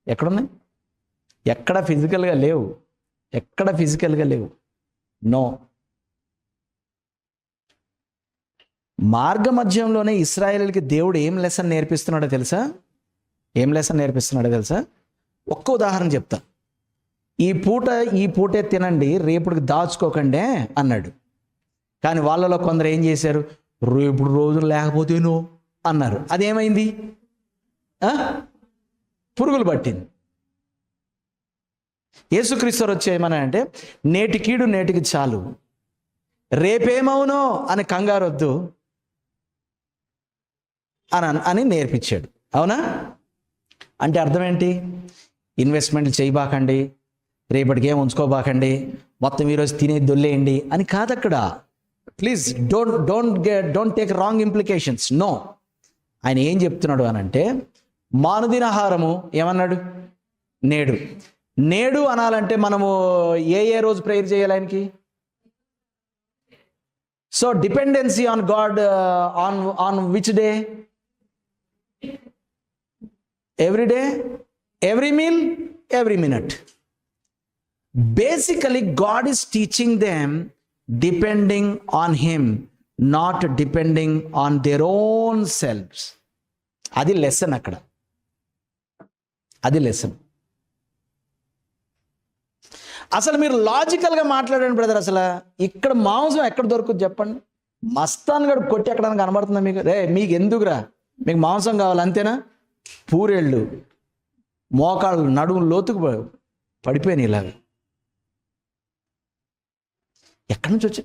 ఎక్కడున్నాయి? ఎక్కడ ఫిజికల్గా లేవు. నో. మార్గ మధ్యంలోనే ఇశ్రాయేలుకి దేవుడు ఏం లెసన్ నేర్పిస్తున్నాడో తెలుసా? ఒక్క ఉదాహరణ చెప్తా. ఈ పూటే తినండి, రేపుడికి దాచుకోకండి అన్నాడు. కానీ వాళ్ళలో కొందరు ఏం చేశారు? రేపుడు రోజులు లేకపోతేనో అన్నారు. అదేమైంది? పురుగులు పట్టింది. యేసుక్రీస్తు వచ్చి ఏమన్నాడంటే, నేటి కీడు నేటికి చాలు, రేపేమవునో అని కంగారొద్దు అని నేర్పించాడు. అవునా? అంటే అర్థం ఏంటి? ఇన్వెస్ట్మెంట్లు చేయబాకండి, రేపటికి ఏం ఉంచుకోబాకండి, మొత్తం ఈరోజు తినేది దొల్లేయండి అని కాదు అక్కడ. Please don't take wrong implications. No, ఆయన ఏం చెప్తున్నాడు అనంటే మానుదినాహారము ఏమన్నాడు? నేడు. నేడు అనాలంటే మనము ఏ రోజు ప్రేయర్ చేయాలి ఆయనకి? So dependency on God on which day? Every day, every meal, every minute. Basically, God is teaching them depending on Him, not depending on their own selves. అది లెసన్ అక్కడ, అది లెసన్. అసలు మీరు లాజికల్గా మాట్లాడండి బ్రదర్. అసలు ఇక్కడ మాంసం ఎక్కడ దొరుకుతుంది చెప్పండి? మస్తాన్ గడు కొట్టి ఎక్కడ కనబడుతుందా మీకు? మీకు ఎందుకురా, మీకు మాంసం కావాలి అంతేనా? పూరేళ్ళు, మోకాళ్ళు, నడుము లోతుకు పడిపోయినాయి ఇలాగ. ఎక్కడి నుంచి వచ్చి?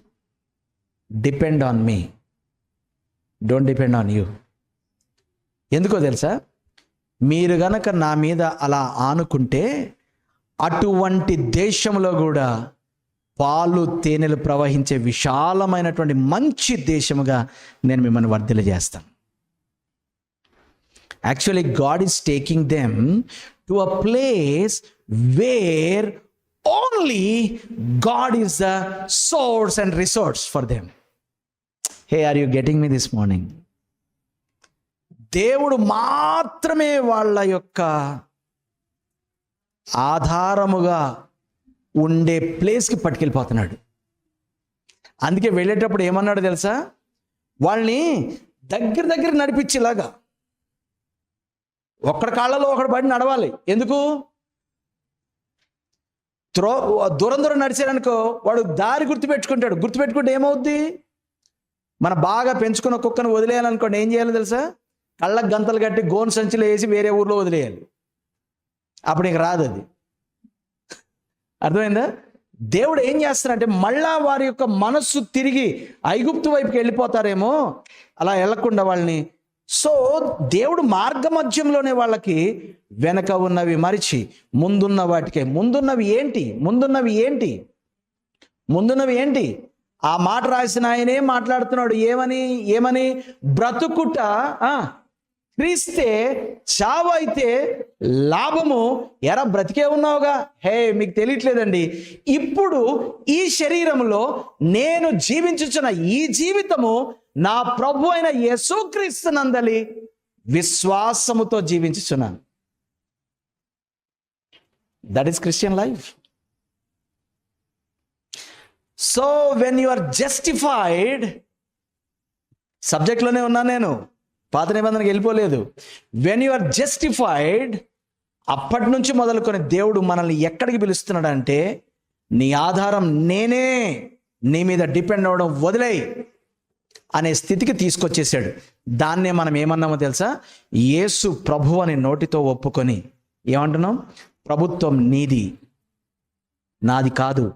Depend on me, don't depend on you. ఎందుకో తెలుసా? మీరు గనక నా మీద అలా ఆనుకుంటే అటువంటి దేశంలో కూడా పాలు తేనెలు ప్రవహించే విశాలమైనటువంటి మంచి దేశముగా నేను మిమ్మల్ని వర్ధిల్ల చేస్తాను. Actually God is taking them to a place where only God is the source and resource for them. Hey, are you getting me this morning? దేవుడు మాత్రమే వాళ్ళ యొక్క ఆధారముగా ఉండే ప్లేస్కి పట్టుకెళ్ళిపోతున్నాడు. అందుకే వెళ్ళేటప్పుడు ఏమన్నాడు తెలుసా? వాళ్ళని దగ్గర నడిపించేలాగా. ఒక్కడి కాళ్ళలో ఒకడు పడి నడవాలి. ఎందుకు? దూరం నడిచాడనుకో వాడు దారి గుర్తుపెట్టుకుంటాడు. గుర్తుపెట్టుకుంటే ఏమవుద్ది? మన బాగా పెంచుకున్న కుక్కను వదిలేయాలనుకోండి, ఏం చేయాలో తెలుసా? కళ్ళకు గంతలు కట్టి గోను సంచిలో వేసి వేరే ఊర్లో వదిలేయాలి. అప్పుడు ఇంక రాదు అది. అర్థమైందా? దేవుడు ఏం చేస్తారంటే మళ్ళా వారి యొక్క మనస్సు తిరిగి ఐగుప్తు వైపుకి వెళ్ళిపోతారేమో, అలా వెళ్ళకుండా వాళ్ళని. సో దేవుడు మార్గ మధ్యంలోనే వాళ్ళకి వెనక ఉన్నవి మరిచి ముందున్న వాటికే. ముందున్నవి ఏంటి? ఆ మాట రాసిన ఆయనే మాట్లాడుతున్నాడు. ఏమని? బ్రతుకుట క్రీస్తే, చావు అయితే లాభము. ఎరా బ్రతికే ఉన్నావుగా? మీకు తెలియట్లేదండి, ఇప్పుడు ఈ శరీరంలో నేను జీవించుచున్న ఈ జీవితము నా ప్రభు అయిన యేసుక్రీస్తునందలి విశ్వాసముతో జీవించుచున్నాను. That is Christian life. So when you are justified, సబ్జెక్ట్లోనే ఉన్నాను నేను, పాత నిబంధనకి వెళ్ళిపోలేదు. వెన్ యు ఆర్ జస్టిఫైడ్, అప్పటి నుంచి మొదలుకొని దేవుడు మనల్ని ఎక్కడికి పిలుస్తున్నాడు అంటే, నీ ఆధారం నేనే, నీ మీద డిపెండ్ అవ్వడం వదిలేయి అనే స్థితికి తీసుకొచ్చేసాడు. దాన్నే మనం ఏమన్నామో తెలుసా? యేసు ప్రభు అని నోటితో ఒప్పుకొని ఏమంటున్నాం? ప్రభుత్వం నీది, నాది కాదు.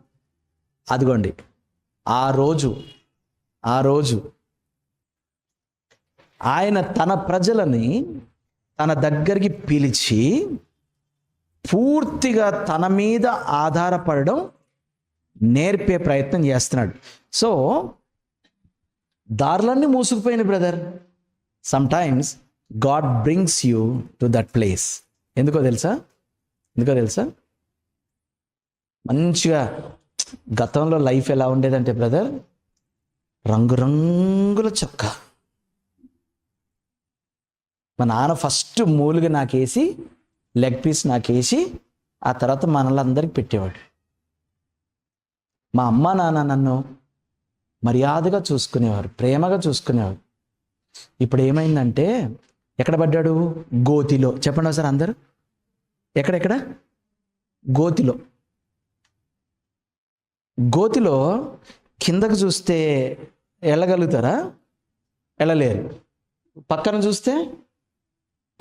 అదిగోండి, ఆ రోజు ఆయన తన ప్రజలని తన దగ్గరికి పిలిచి పూర్తిగా తన మీద ఆధారపడడం నేర్పే ప్రయత్నం చేస్తున్నాడు. సో దారులన్నీ మూసుకుపోయినాయి brother. Sometimes God brings you to that place. ఎందుకో తెలుసా? మంచిగా గతంలో లైఫ్ ఎలా ఉండేదంటే బ్రదర్, రంగురంగుల చొక్కా. మా నాన్న ఫస్ట్ మూలుగా నాకేసి, లెగ్ పీస్ నాకేసి, ఆ తర్వాత మనలందరికి పెట్టేవాడు. మా అమ్మ నాన్న నన్ను మర్యాదగా చూసుకునేవారు, ప్రేమగా చూసుకునేవారు. ఇప్పుడు ఏమైందంటే, ఎక్కడ పడ్డాడు? గోతిలో. చెప్పండి ఒకసారి అందరూ, ఎక్కడ? గోతిలో కిందకు చూస్తే వెళ్ళగలుగుతారా? వెళ్ళలేరు. పక్కన చూస్తే,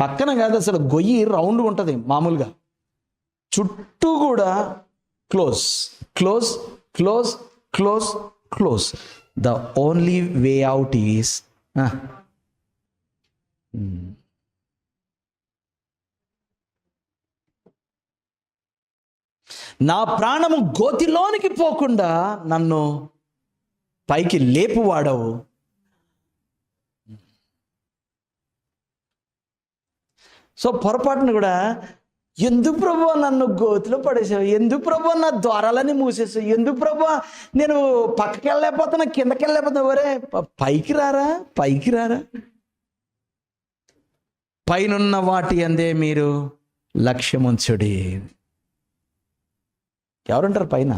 పక్కన కాదు అసలు, గొయ్యి రౌండ్గా ఉంటుంది మామూలుగా, చుట్టూ కూడా close. The only way out is నా ప్రాణము గోతిలోనికి పోకుండా నన్ను పైకి లేపువాడవు. సో పొరపాటును కూడా, ఎందుకు ప్రభువా నన్ను గోతిలో పడేసావు, ఎందుకు ప్రభువా నా ద్వారాలని మూసేసావు, ఎందుకు ప్రభువా నేను పక్కకి వెళ్ళలేకపోతున్నా, కిందకి వెళ్ళలేకపోతున్నా, ఒరే పైకి రారా, పైకి రారా. పైనున్న వాటి అందే మీరు లక్ష్యముంచుడి. ఎవరుంటారు పైన?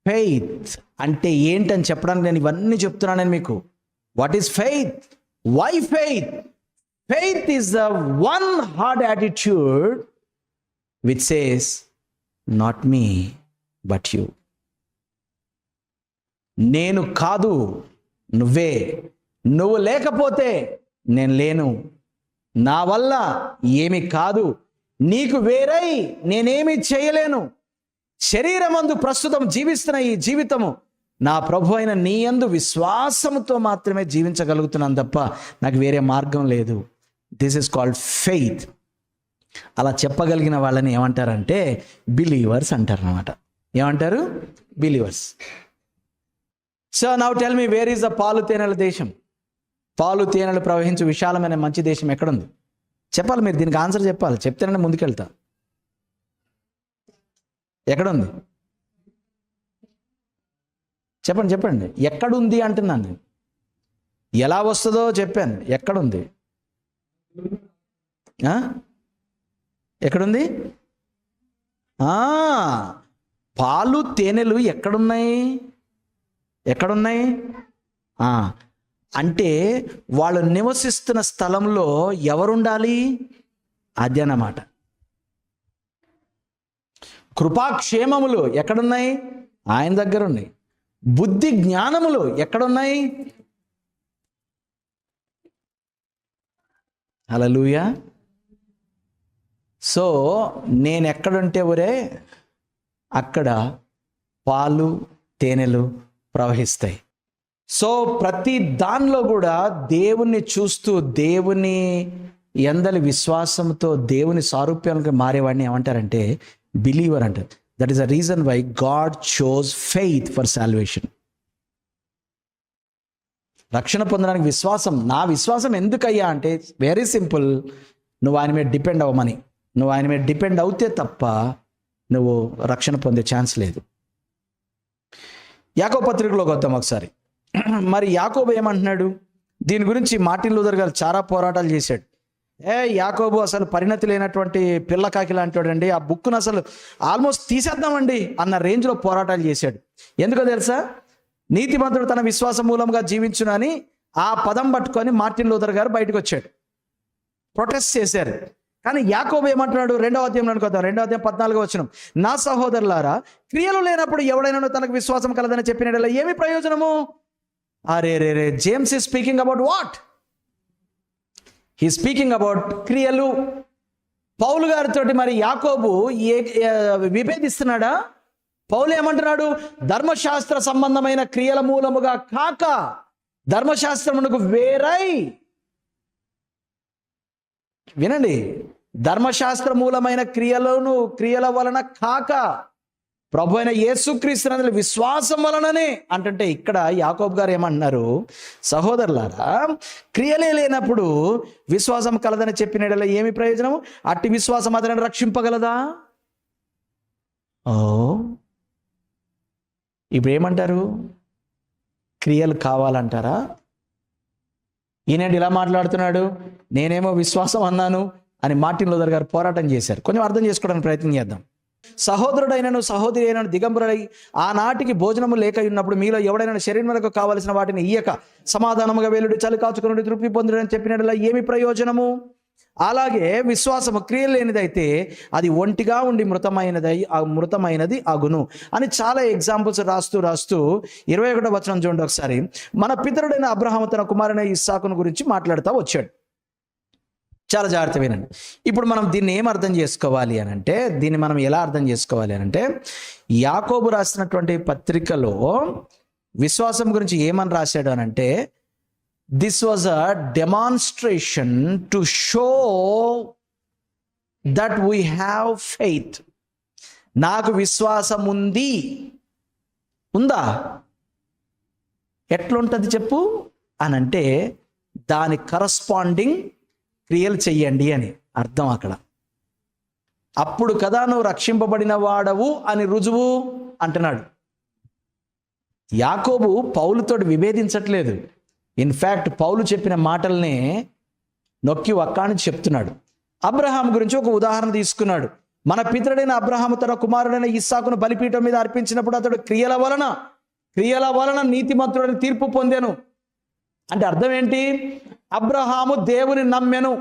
ఫెయిత్ అంటే ఏంటని చెప్పడానికి నేను ఇవన్నీ చెప్తున్నాను నేను మీకు. What is faith? Why faith? Faith is the one hard attitude which says, not me, but you. నేను కాదు, నువ్వే. నువ్వు లేకపోతే నేను లేను. నా వల్ల ఏమి కాదు. నీకు వేరై నేనేమి చేయలేను. శరీరమందు ప్రస్తుతం జీవిస్తున్న ఈ జీవితము నా ప్రభు అయిన నీ యందు విశ్వాసముతో మాత్రమే జీవించగలుగుతున్నాను తప్ప నాకు వేరే మార్గం లేదు. This is called faith. అలా చెప్పగలిగిన వాళ్ళని ఏమంటారంటే బిలీవర్స్ అంటారు అన్నమాట. ఏమంటారు? Believers. So now tell me, where is the పాలు తేనెల దేశం? పాలు తేనెలు ప్రవహించు విశాలమైన మంచి దేశం ఎక్కడుంది? చెప్పాలి, మీరు దీనికి ఆన్సర్ చెప్పాలి. చెప్తేనే ముందుకెళ్తా. ఎక్కడుంది? చెప్పండి చెప్పండి. ఎక్కడుంది అంటున్నాను నేను. ఎలా వస్తుందో చెప్పాను. ఎక్కడుంది? ఎక్కడుంది? పాలు తేనెలు ఎక్కడున్నాయి? ఎక్కడున్నాయి అంటే వాళ్ళు నివసిస్తున్న స్థలంలో ఎవరుండాలి? అది అన్నమాట. కృపాక్షేమములు ఎక్కడున్నాయి? ఆయన దగ్గర ఉన్నాయి. బుద్ధి జ్ఞానములు ఎక్కడున్నాయి? హల్లెలూయా. సో నేను ఎక్కడుంటే ఒరే అక్కడ పాలు తేనెలు ప్రవహిస్తాయి. సో ప్రతి దానిలో కూడా దేవుణ్ణి చూస్తూ దేవుని యందలి విశ్వాసంతో దేవుని సారూప్యానికి మారేవాడిని ఏమంటారంటే బిలీవర్ అంటారు. That is the reason why God chose faith for salvation. రక్షణ పొందడానికి విశ్వాసం. నా విశ్వాసం ఎందుకయ్యా అంటే వెరీ సింపుల్, నువ్వు ఆయన మీద డిపెండ్ అవ్వమని. నువ్వు ఆయన మీద డిపెండ్ అవుతే తప్ప నువ్వు రక్షణ పొందే ఛాన్స్ లేదు. యాకోబు పత్రికలోకి వద్దాం ఒకసారి. మరి యాకోబు ఏమంటున్నాడు దీని గురించి? మార్టిన్ లూథర్ గారు చాలా పోరాటాలు చేశాడు. యాకోబు అసలు పరిణతి లేనటువంటి పిల్లకాకి లాంటి వాడండి, ఆ బుక్ను అసలు ఆల్మోస్ట్ తీసేద్దామండి అన్న రేంజ్లో పోరాటాలు చేశాడు. ఎందుకో తెలుసా? నీతిమంతుడు తన విశ్వాస మూలంగా జీవించునని ఆ పదం పట్టుకొని మార్టిన్ లూథర్ గారు బయటకు వచ్చాడు, ప్రొటెస్ట్ చేశారు. కానీ యాకోబు ఏమంటున్నాడు? 2వ అధ్యాయం అనుకోద్దాం, 2వ అధ్యాయం 14వ వచనం. నా సహోదరులారా, క్రియలు లేనప్పుడు ఎవడైనా తనకు విశ్వాసం కలదని చెప్పినట్ల ఏమి ప్రయోజనము? అరే రే రే, James is speaking about what? He speaking about క్రియలు. పౌలు గారితో మరి యాకోబు విభేదిస్తున్నాడా? పౌలు ఏమంటున్నాడు? ధర్మశాస్త్ర సంబంధమైన క్రియల మూలముగా కాక ధర్మశాస్త్రమునకు వేరై. వినండి, ధర్మశాస్త్ర మూలమైన క్రియల వలన కాక ప్రభు అయిన యేసుక్రీస్తు విశ్వాసం వలననే అంటే ఇక్కడ యాకోబు గారు ఏమంటున్నారు? సహోదరులారా, క్రియలే లేనప్పుడు విశ్వాసం కలదని చెప్పిన ఏమి ప్రయోజనము? అట్టి విశ్వాసం అతనిని రక్షింపగలదా? ఇప్పుడు ఏమంటారు? క్రియలు కావాలంటారా? ఈయనండి ఇలా మాట్లాడుతున్నాడు, నేనేమో విశ్వాసం అన్నాను అని మార్టిన్ లూథర్ గారు పోరాటం చేశారు. కొంచెం అర్థం చేసుకోవడానికి ప్రయత్నం చేద్దాం. సహోదరుడైనను సహోదరి అయినను దిగంబరుడై ఆనాటికి భోజనము లేక ఉన్నప్పుడు మీలో ఎవడైనా శరీరములకు కావలసిన వాటిని ఇయ్యక సమాధానముగా వెలుడి, చలి కాచుకుని తృప్తి పొందుడని చెప్పినట్ల ఏమి ప్రయోజనము? అలాగే విశ్వాసము క్రియలు లేనిదైతే అది ఒంటిగా ఉండి మృతమైనది అగును అని చాలా ఎగ్జాంపుల్స్ రాస్తూ 21వ వచనం చూడండి ఒకసారి. మన పితరుడైన అబ్రహాము తన కుమారుడైన ఇస్సాకును గురించి మాట్లాడుతూ వచ్చాడు. చాలా జాగ్రత్త వినండి. ఇప్పుడు మనం దీన్ని ఏం అర్థం చేసుకోవాలి అని అంటే, దీన్ని మనం ఎలా అర్థం చేసుకోవాలి అని అంటే, యాకోబు రాసినటువంటి పత్రికలో విశ్వాసం గురించి ఏమని రాశాడు అని అంటే, this was a demonstration to show that we have faith. నాకు విశ్వాసం ఉంది. ఉందా? ఎట్లుంటుంది చెప్పు అని అంటే దాని కరస్పాండింగ్ క్రియలు చెయ్యండి అని అర్థం అక్కడ. అప్పుడు కదా నువ్వు రక్షింపబడిన వాడవు అని రుజువు అంటున్నాడు. యాకోబు పౌలుతోటి విభేదించట్లేదు. ఇన్ఫ్యాక్ట్ పౌలు చెప్పిన మాటల్నే నొక్కి ఒక్కాని చెప్తున్నాడు. అబ్రహాం గురించి ఒక ఉదాహరణ తీసుకున్నాడు. మన పితరుడైన అబ్రహాము తన కుమారుడైన ఇస్సాకును బలిపీఠం మీద అర్పించినప్పుడు అతడు క్రియల వలన నీతిమంతుడని తీర్పు పొందెను. అంటే అర్థం ఏంటి? అబ్రహాము దేవుని నమ్మెను.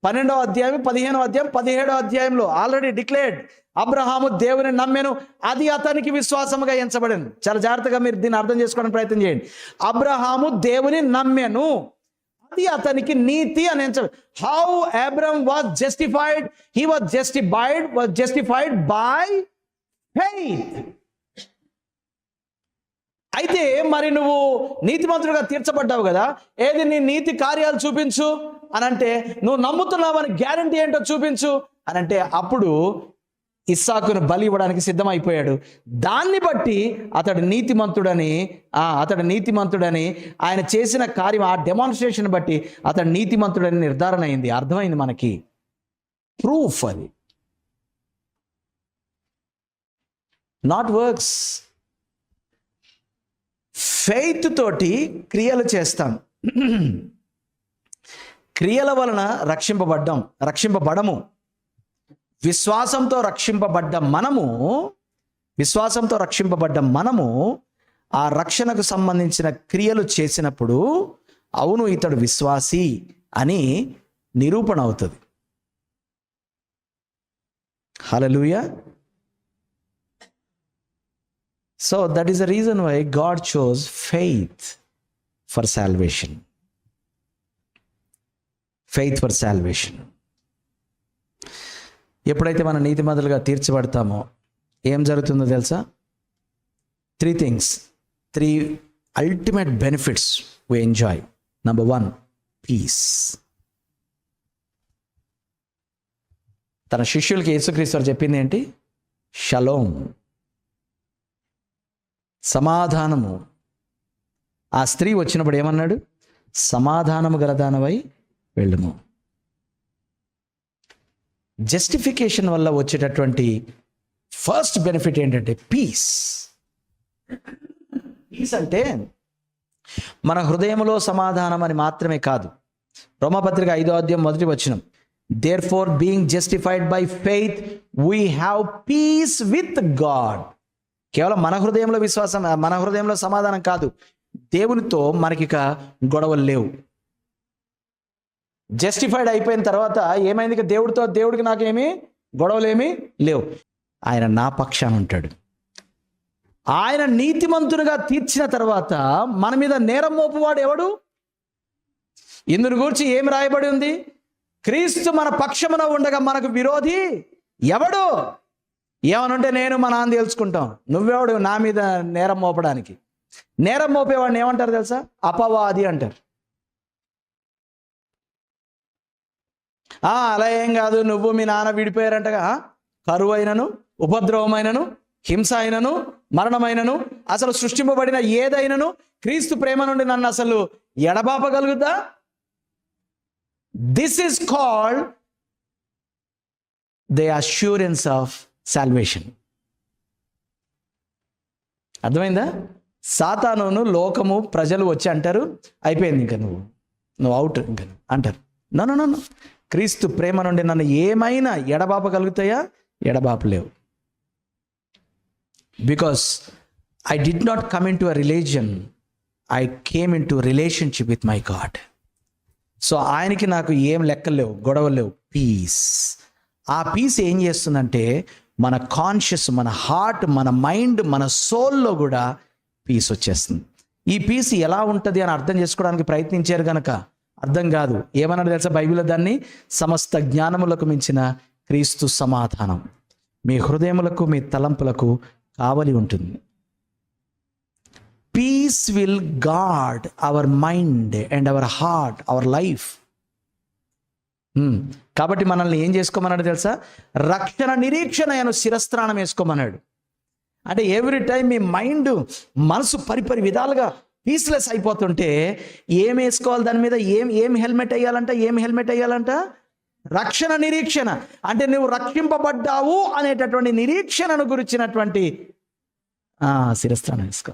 12వ అధ్యాయం 15వ అధ్యాయం 17వ అధ్యాయంలో ఆల్రెడీ డిక్లేర్డ్. అబ్రహాము దేవుని నమ్మెను, అది అతనికి విశ్వాసముగా ఎంచబడెను. చాలా జాగ్రత్తగా మీరు దీన్ని అర్థం చేసుకోవడానికి ప్రయత్నం చేయండి. అబ్రహాము దేవుని నమ్మెను, అది అతనికి నీతి అని ఎంచబడి. How Abraham was justified? He was justified by faith. అయితే మరి నువ్వు నీతిమంతుడిగా తీర్చబడ్డావు కదా, ఏది నీ నీతి కార్యాలు చూపించు అని అంటే, నువ్వు నమ్ముతున్నావని గ్యారంటీ ఏంటో చూపించు అని అంటే, అప్పుడు ఇస్సాకును బలి ఇవ్వడానికి సిద్ధమైపోయాడు. దాన్ని బట్టి అతడు నీతిమంతుడని ఆయన చేసిన కార్యం, ఆ డెమాన్స్ట్రేషన్ బట్టి అతడు నీతిమంతుడని నిర్ధారణ అయింది. అర్థమైంది మనకి. ప్రూఫ్ అది, నాట్ వర్క్స్. ఫెయిత్ తోటి క్రియలు చేస్తాం. క్రియల వలన రక్షింపబడము. విశ్వాసంతో రక్షింపబడ్డ మనము ఆ రక్షణకు సంబంధించిన క్రియలు చేసినప్పుడు అవును ఇతడు విశ్వాసి అని నిరూపణ అవుతుంది. హల్లెలూయా. So that is the reason why God chose faith for salvation. Faith for salvation. ఎప్పుడైతే మన నీతిమంతులుగా తీర్చబడతామో ఏం జరుగుతుందో తెలుసా? 3 things, 3 ultimate benefits we enjoy. Number 1, peace. తన శిష్యులకి యేసుక్రీస్తు చెప్పింది ఏంటి? షలోమ్, సమాధానము. ఆ స్త్రీ వచ్చినప్పుడు ఏమన్నాడు? సమాధానము గలదానవై వెళ్ళుము. జస్టిఫికేషన్ వల్ల వచ్చేటటువంటి ఫస్ట్ బెనిఫిట్ ఏంటంటే పీస్. పీస్ అంటే మన హృదయంలో సమాధానం అని మాత్రమే కాదు. రోమాపత్రిక 5వ అధ్యాయం 1వ వచనం, therefore being justified by faith we have piece with God. కేవలం మన హృదయంలో సమాధానం కాదు, దేవునితో మనకిక గొడవలు లేవు. జస్టిఫైడ్ అయిపోయిన తర్వాత ఏమైంది? దేవుడికి నాకేమి గొడవలేమి లేవు. ఆయన నా పక్షాన ఉంటాడు. ఆయన నీతిమంతునిగా తీర్చిన తర్వాత మన మీద నేరం మోపువాడు ఎవడు? ఇందుని గురించి ఏమి రాయబడి ఉంది? క్రీస్తు మన పక్షమున ఉండగా మనకు విరోధి ఎవడు? ఏమనుంటే నేను మా నాన్న తెలుసుకుంటాం, నువ్వెవడు నా మీద నేరం మోపడానికి? నేరం మోపేవాడిని ఏమంటారు తెలుసా? అపవాది అంటారు. అలా ఏం కాదు, నువ్వు మీ నాన్న విడిపోయారంటగా. కరువు అయినను, ఉపద్రవమైనను, హింస అయినను, మరణమైనను, అసలు సృష్టింపబడిన ఏదైనను క్రీస్తు ప్రేమ నుండి నన్ను అసలు ఎడబాపగలుగుతా? This is called the assurance of salvation. అర్థమైందా? సాతానును, లోకము, ప్రజలు వచ్చి అంటారు అయిపోయింది, ఇంకా నువ్వు అవుట్ ఇంకా అంటారు. నన్ను క్రీస్తు ప్రేమ నుండి నన్ను ఏమైనా ఎడబాపగలుగుతాయా? ఎడబాపలేవు. Because I did not come into a religion, I came into relationship with my God. So ఆయనకి నాకు ఏం లెక్కలు లేవు, గొడవలు లేవు. పీస్. ఆ పీస్ ఏం చేస్తుందంటే మన కాన్షియస్, మన హార్ట్, మన మైండ్, మన సోల్లో కూడా పీస్ వచ్చేస్తుంది. ఈ పీస్ ఎలా ఉంటుంది అని అర్థం చేసుకోవడానికి ప్రయత్నించారు కనుక అర్థం కాదు. ఏమన్నాడు తెలుసా బైబిల్లో? దాన్ని సమస్త జ్ఞానములకు మించిన క్రీస్తు సమాధానం మీ హృదయములకు, మీ తలంపులకు కావలి ఉంటుంది. Peace will guard our mind and our heart, our life. కాబట్టి మనల్ని ఏం చేసుకోమన్నాడు తెలుసా? రక్షణ నిరీక్షణ అను శిరస్త్రాణం వేసుకోమన్నాడు. అంటే ఎవ్రీ టైం మీ మైండ్, మనసు పరిపరి విధాలుగా పీస్లెస్ అయిపోతుంటే ఏం వేసుకోవాలి? దాని మీద ఏం హెల్మెట్ వేయాలంట? రక్షణ నిరీక్షణ. అంటే నువ్వు రక్షింపబడ్డావు అనేటటువంటి నిరీక్షణను గురించినటువంటి శిరస్త్రాణం వేసుకో.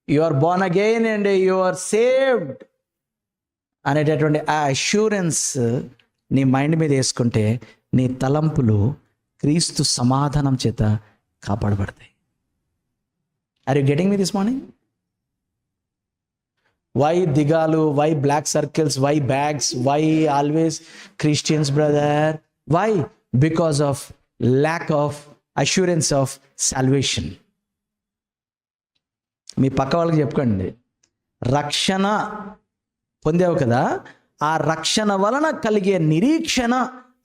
You are born again and you are saved అనేటటువంటి ఆ అష్యూరెన్స్ నీ మైండ్ మీద వేసుకుంటే నీ తలంపులు క్రీస్తు సమాధానం చేత కాపాడబడతాయి. Are you getting me this morning? Why దిగాలు? Why black circles? Why bags? Why always Christians brother? Why? Because of lack of assurance of salvation. మీ పక్క వాళ్ళకి చెప్పుకోండి, రక్షణ పొందావు కదా, ఆ రక్షణ వలన కలిగే నిరీక్షణ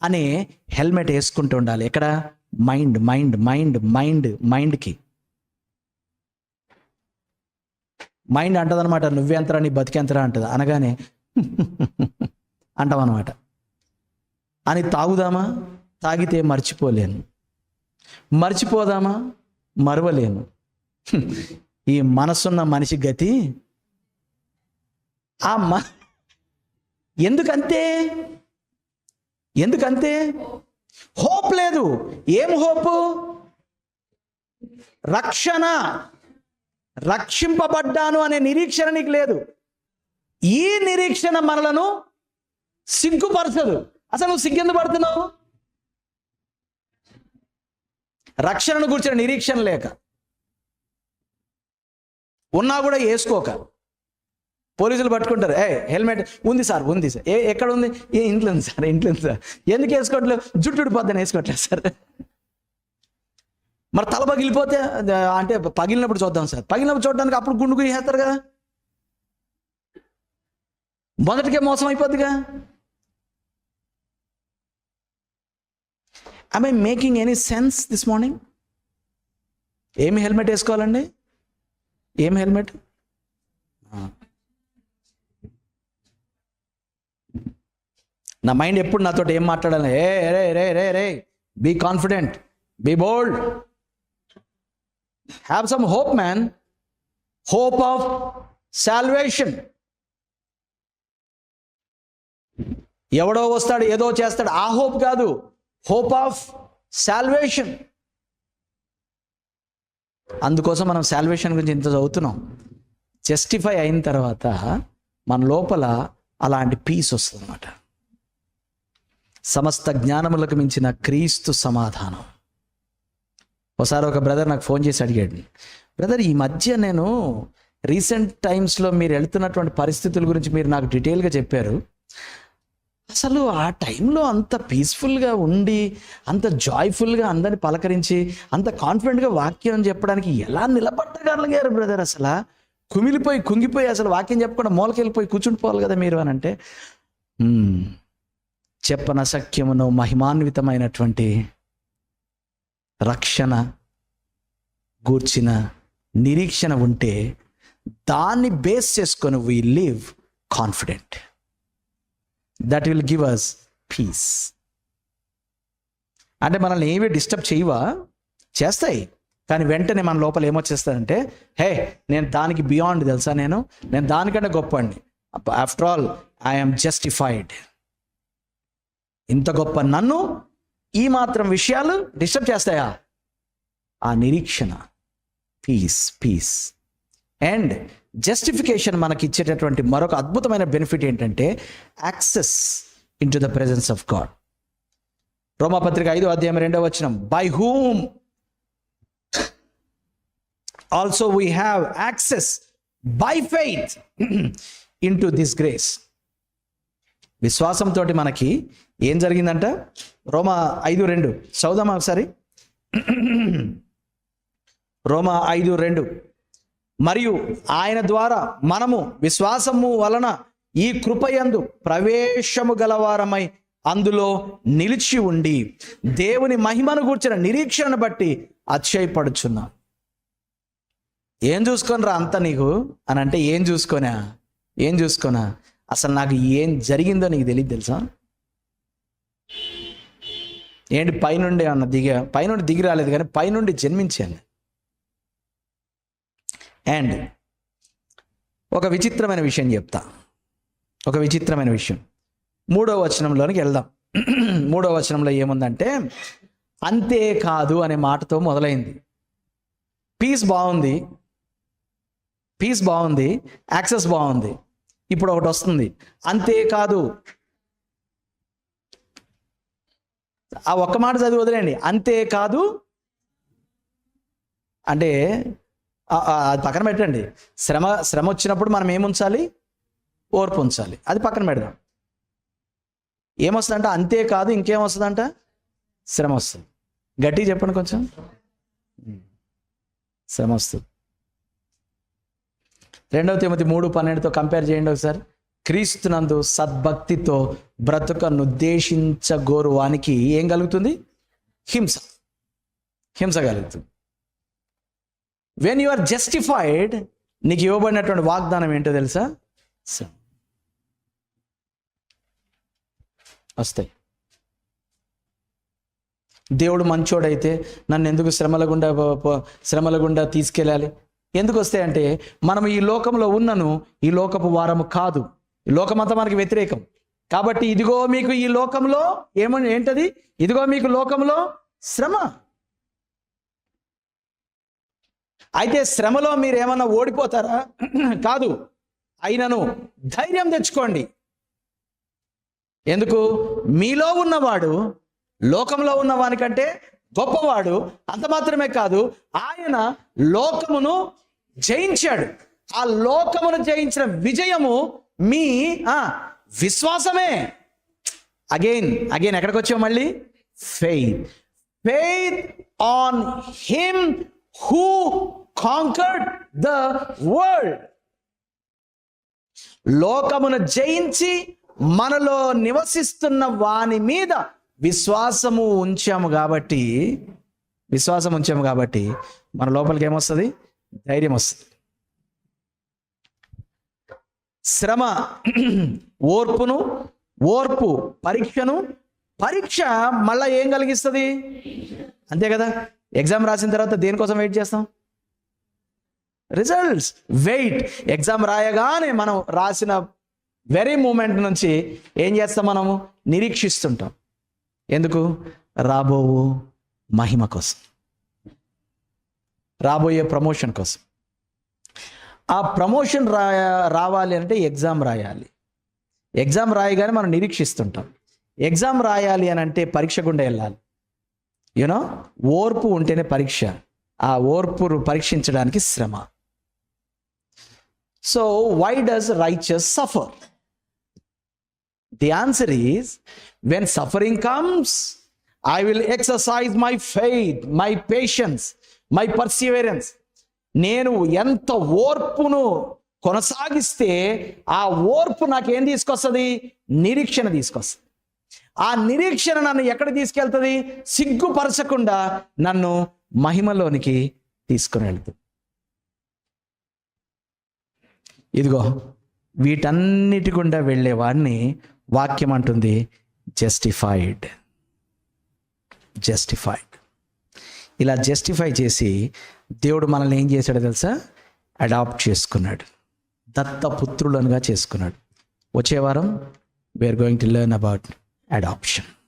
అనే హెల్మెట్ వేసుకుంటూ ఉండాలి. ఎక్కడ? మైండ్కి. మైండ్ అంటదనమాట, నువ్వెంతరా నీ బతికెంతరా అంటది. అనగానే అంటామన్నమాట. అని తాగుదామా? తాగితే మర్చిపోలేను. మర్చిపోదామా? మరవలేను. ఈ మనసున్న మనిషి గతి ఎందుకంతే? హోప్ లేదు. ఏం హోపు? రక్షింపబడ్డాను అనే నిరీక్షణ నీకు లేదు. ఈ నిరీక్షణ మనలను సిగ్గుపరచదు. అసలు నువ్వు సిగ్గెందుకు పడుతున్నావు? రక్షణను గురించిన నిరీక్షణ లేక, ఉన్నా కూడా వేసుకోక పోలీసులు పట్టుకుంటారు. హెల్మెట్ ఉంది సార్. ఎక్కడ ఉంది? ఇంట్లో ఉంది సార్. ఎందుకు వేసుకోవట్లేదు? జుట్టు ఊడిపోద్దని వేసుకోవట్లేదు సార్. మరి తల పగిలిపోతే అంటే పగిలినప్పుడు చూద్దాం సార్. పగిలినప్పుడు చూడడానికి అప్పుడు గుండు చేస్తారు కదా, మొదటికే మోసం అయిపోద్దిగా. am I making any sense this morning? ఏమి హెల్మెట్ వేసుకోవాలండి? ఏం హెల్మెట్? నా మైండ్ ఎప్పుడు నాతో ఏం మాట్లాడాలి? రే be confident, be bold, have some hope man. Hope of salvation. ఎవడో వస్తాడు, ఏదో చేస్తాడు, ఆ హోప్ కాదు. Hope of salvation. అందుకోసం మనం సాల్వేషన్ గురించి ఇంత చదువుతున్నాం. జస్టిఫై అయిన తర్వాత మన లోపల అలాంటి పీస్ వస్తుంది అన్నమాట. సమస్త జ్ఞానములకు మించిన క్రీస్తు సమాధానం. ఒకసారి ఒక బ్రదర్ నాకు ఫోన్ చేసి అడిగాడు, బ్రదర్ ఈ మధ్య నేను రీసెంట్ టైమ్స్లో మీరు వెళ్తున్నటువంటి పరిస్థితుల గురించి మీరు నాకు డీటెయిల్గా చెప్పారు. అసలు ఆ టైంలో అంత పీస్ఫుల్గా ఉండి, అంత జాయ్ఫుల్గా అందరిని పలకరించి, అంత కాన్ఫిడెంట్గా వాక్యం చెప్పడానికి ఎలా నిలబడగలిగారు బ్రదర్? అసలు కుంగిపోయి అసలు వాక్యం చెప్పకుండా మూలకెళ్ళిపోయి కూర్చుండిపోవాలి కదా మీరు అని అంటే, చెప్పన సఖ్యమును మహిమాన్వితమైనటువంటి రక్షణ గూర్చిన నిరీక్షణ ఉంటే దాన్ని బేస్ చేసుకొని we live confident. That will give us peace. అంటే మనల్ని ఏవి డిస్టర్బ్ చేయవా? చేస్తాయి, కానీ వెంటనే మన లోపల ఏమొచ్చేస్తారంటే, నేను దానికి బియాండ్ తెలుసా, నేను దానికంటే గొప్ప అండి. After all I'm justified. ఇంత గొప్ప నన్ను ఈ మాత్రం విషయాలు డిస్టర్బ్ చేస్తాయా? ఆ నిరీక్షణ, పీస్. అండ్ జస్టిఫికేషన్ మనకి ఇచ్చేటటువంటి మరొక అద్భుతమైన బెనిఫిట్ ఏంటంటే access in to the presence of God. రోమాపత్రిక 5:2 by whom also we have access by faith in to this grace. విశ్వాసంతో మనకి ఏం జరిగిందంట? రోమా 5:2 చదువుదామా ఒకసారి. రోమా 5:2 మరియు ఆయన ద్వారా మనము విశ్వాసము వలన ఈ కృపయందు ప్రవేశము గలవారమై అందులో నిలిచి ఉండి దేవుని మహిమను గూర్చిన నిరీక్షణను బట్టి అతిశయపడుచున్నాం. ఏం చూసుకొనిరా అంత నీకు అని అంటే, ఏం చూసుకోనా అసలు నాకు ఏం జరిగిందో నీకు తెలియదు తెలుసా? ఏంటి పైనుండి అన్న పైనుండి దిగి రాలేదు, కానీ పైనుండి జన్మించాను. అండ్ ఒక విచిత్రమైన విషయం చెప్తా, ఒక విచిత్రమైన విషయం. 3వ వచనంలోనికి వెళ్దాం. 3వ వచనంలో ఏముందంటే, అంతేకాదు అనే మాటతో మొదలైంది. పీస్ బాగుంది, యాక్సెస్ బాగుంది. ఇప్పుడు ఒకటి వస్తుంది, అంతేకాదు. ఆ ఒక్క మాట చదివి వదిలేండి. అంతేకాదు అంటే అది పక్కన పెట్టండి. శ్రమ వచ్చినప్పుడు మనం ఏముంచాలి? ఓర్పు ఉంచాలి. అది పక్కన పెడదాం. ఏమొస్తుందంట? అంతేకాదు ఇంకేమొస్తుందంట? శ్రమ వస్తుంది. గట్టిగా చెప్పండి కొంచెం. శ్రమ వస్తుంది. 2 తిమోతి 3:12తో కంపేర్ చేయండి ఒకసారి. క్రీస్తునందు సద్భక్తితో బ్రతుకనుద్దేశించగోరు వానికి ఏం కలుగుతుంది? హింస కలుగుతుంది. వెన్ యు ఆర్ జస్టిఫైడ్, నీకు ఇవ్వబడినటువంటి వాగ్దానం ఏంటో తెలుసా? వస్తాయి. దేవుడు మంచోడైతే నన్ను ఎందుకు శ్రమల గుండా తీసుకెళ్ళాలి? ఎందుకు వస్తాయంటే, మనం ఈ లోకంలో ఉన్నను ఈ లోకపు వారము కాదు. ఈ లోకమంతా మనకి వ్యతిరేకం. కాబట్టి ఇదిగో మీకు ఈ లోకంలో ఏంటది? ఇదిగో మీకు లోకంలో శ్రమ. అయితే శ్రమలో మీరు ఏమన్నా ఓడిపోతారా? కాదు. అయినను ధైర్యం తెచ్చుకోండి. ఎందుకు? మీలో ఉన్నవాడు లోకంలో ఉన్నవానికంటే గొప్పవాడు. అంత మాత్రమే కాదు, ఆయన లోకమును జయించాడు. ఆ లోకమును జయించిన విజయము మీ విశ్వాసమే. అగైన్ ఎక్కడికి వచ్చావు మళ్ళీ? Faith on him who conquered the world. లోకమును జయించి మనలో నివసిస్తున్న వాని మీద విశ్వాసము ఉంచాము కాబట్టి మన లోపలికి ఏమొస్తుంది? ధైర్యం వస్తుంది. శ్రమ ఓర్పు పరీక్ష మళ్ళా ఏం కలిగిస్తుంది? అంతే కదా. ఎగ్జామ్ రాసిన తర్వాత దేనికోసం వెయిట్ చేస్తాం? రిజల్ట్స్. ఎగ్జామ్ రాయగానే మనం రాసిన వెరీ మూమెంట్ నుంచి ఏం చేస్తాం? మనము నిరీక్షిస్తుంటాం. ఎందుకు? రాబో మహిమ కోసం, రాబోయే ప్రమోషన్ కోసం. ఆ ప్రమోషన్ రావాలి అంటే ఎగ్జామ్ రాయాలి. ఎగ్జామ్ రాయగానే మనం నిరీక్షిస్తుంటాం. ఎగ్జామ్ రాయాలి అని అంటే పరీక్ష గుండా వెళ్ళాలి. ఓర్పు ఉంటేనే పరీక్ష. ఆ ఓర్పు పరీక్షించడానికి శ్రమ. So why does righteous suffer? The answer is, when suffering comes, I will exercise my faith, my patience, my perseverance. నేను ఎంత ఓర్పును కొనసాగిస్తే ఆ ఓర్పు నాకేం తీసుకొస్తుంది? నిరీక్షణ తీసుకొస్తుంది. ఆ నిరీక్షణ నన్ను ఎక్కడ తీసుకెళ్తుంది? సిగ్గుపరచకుండా నన్ను మహిమలోనికి తీసుకుని వెళ్తుంది. ఇదిగో వీటన్నిటి గుండా వెళ్ళే వాడిని వాక్యం అంటుంది జస్టిఫైడ్. ఇలా జస్టిఫై చేసి దేవుడు మనల్ని ఏం చేశాడో తెలుసా? అడాప్ట్ చేసుకున్నాడు, దత్తపుత్రులనుగా చేసుకున్నాడు. వచ్చే వారం we are going to learn about adoption.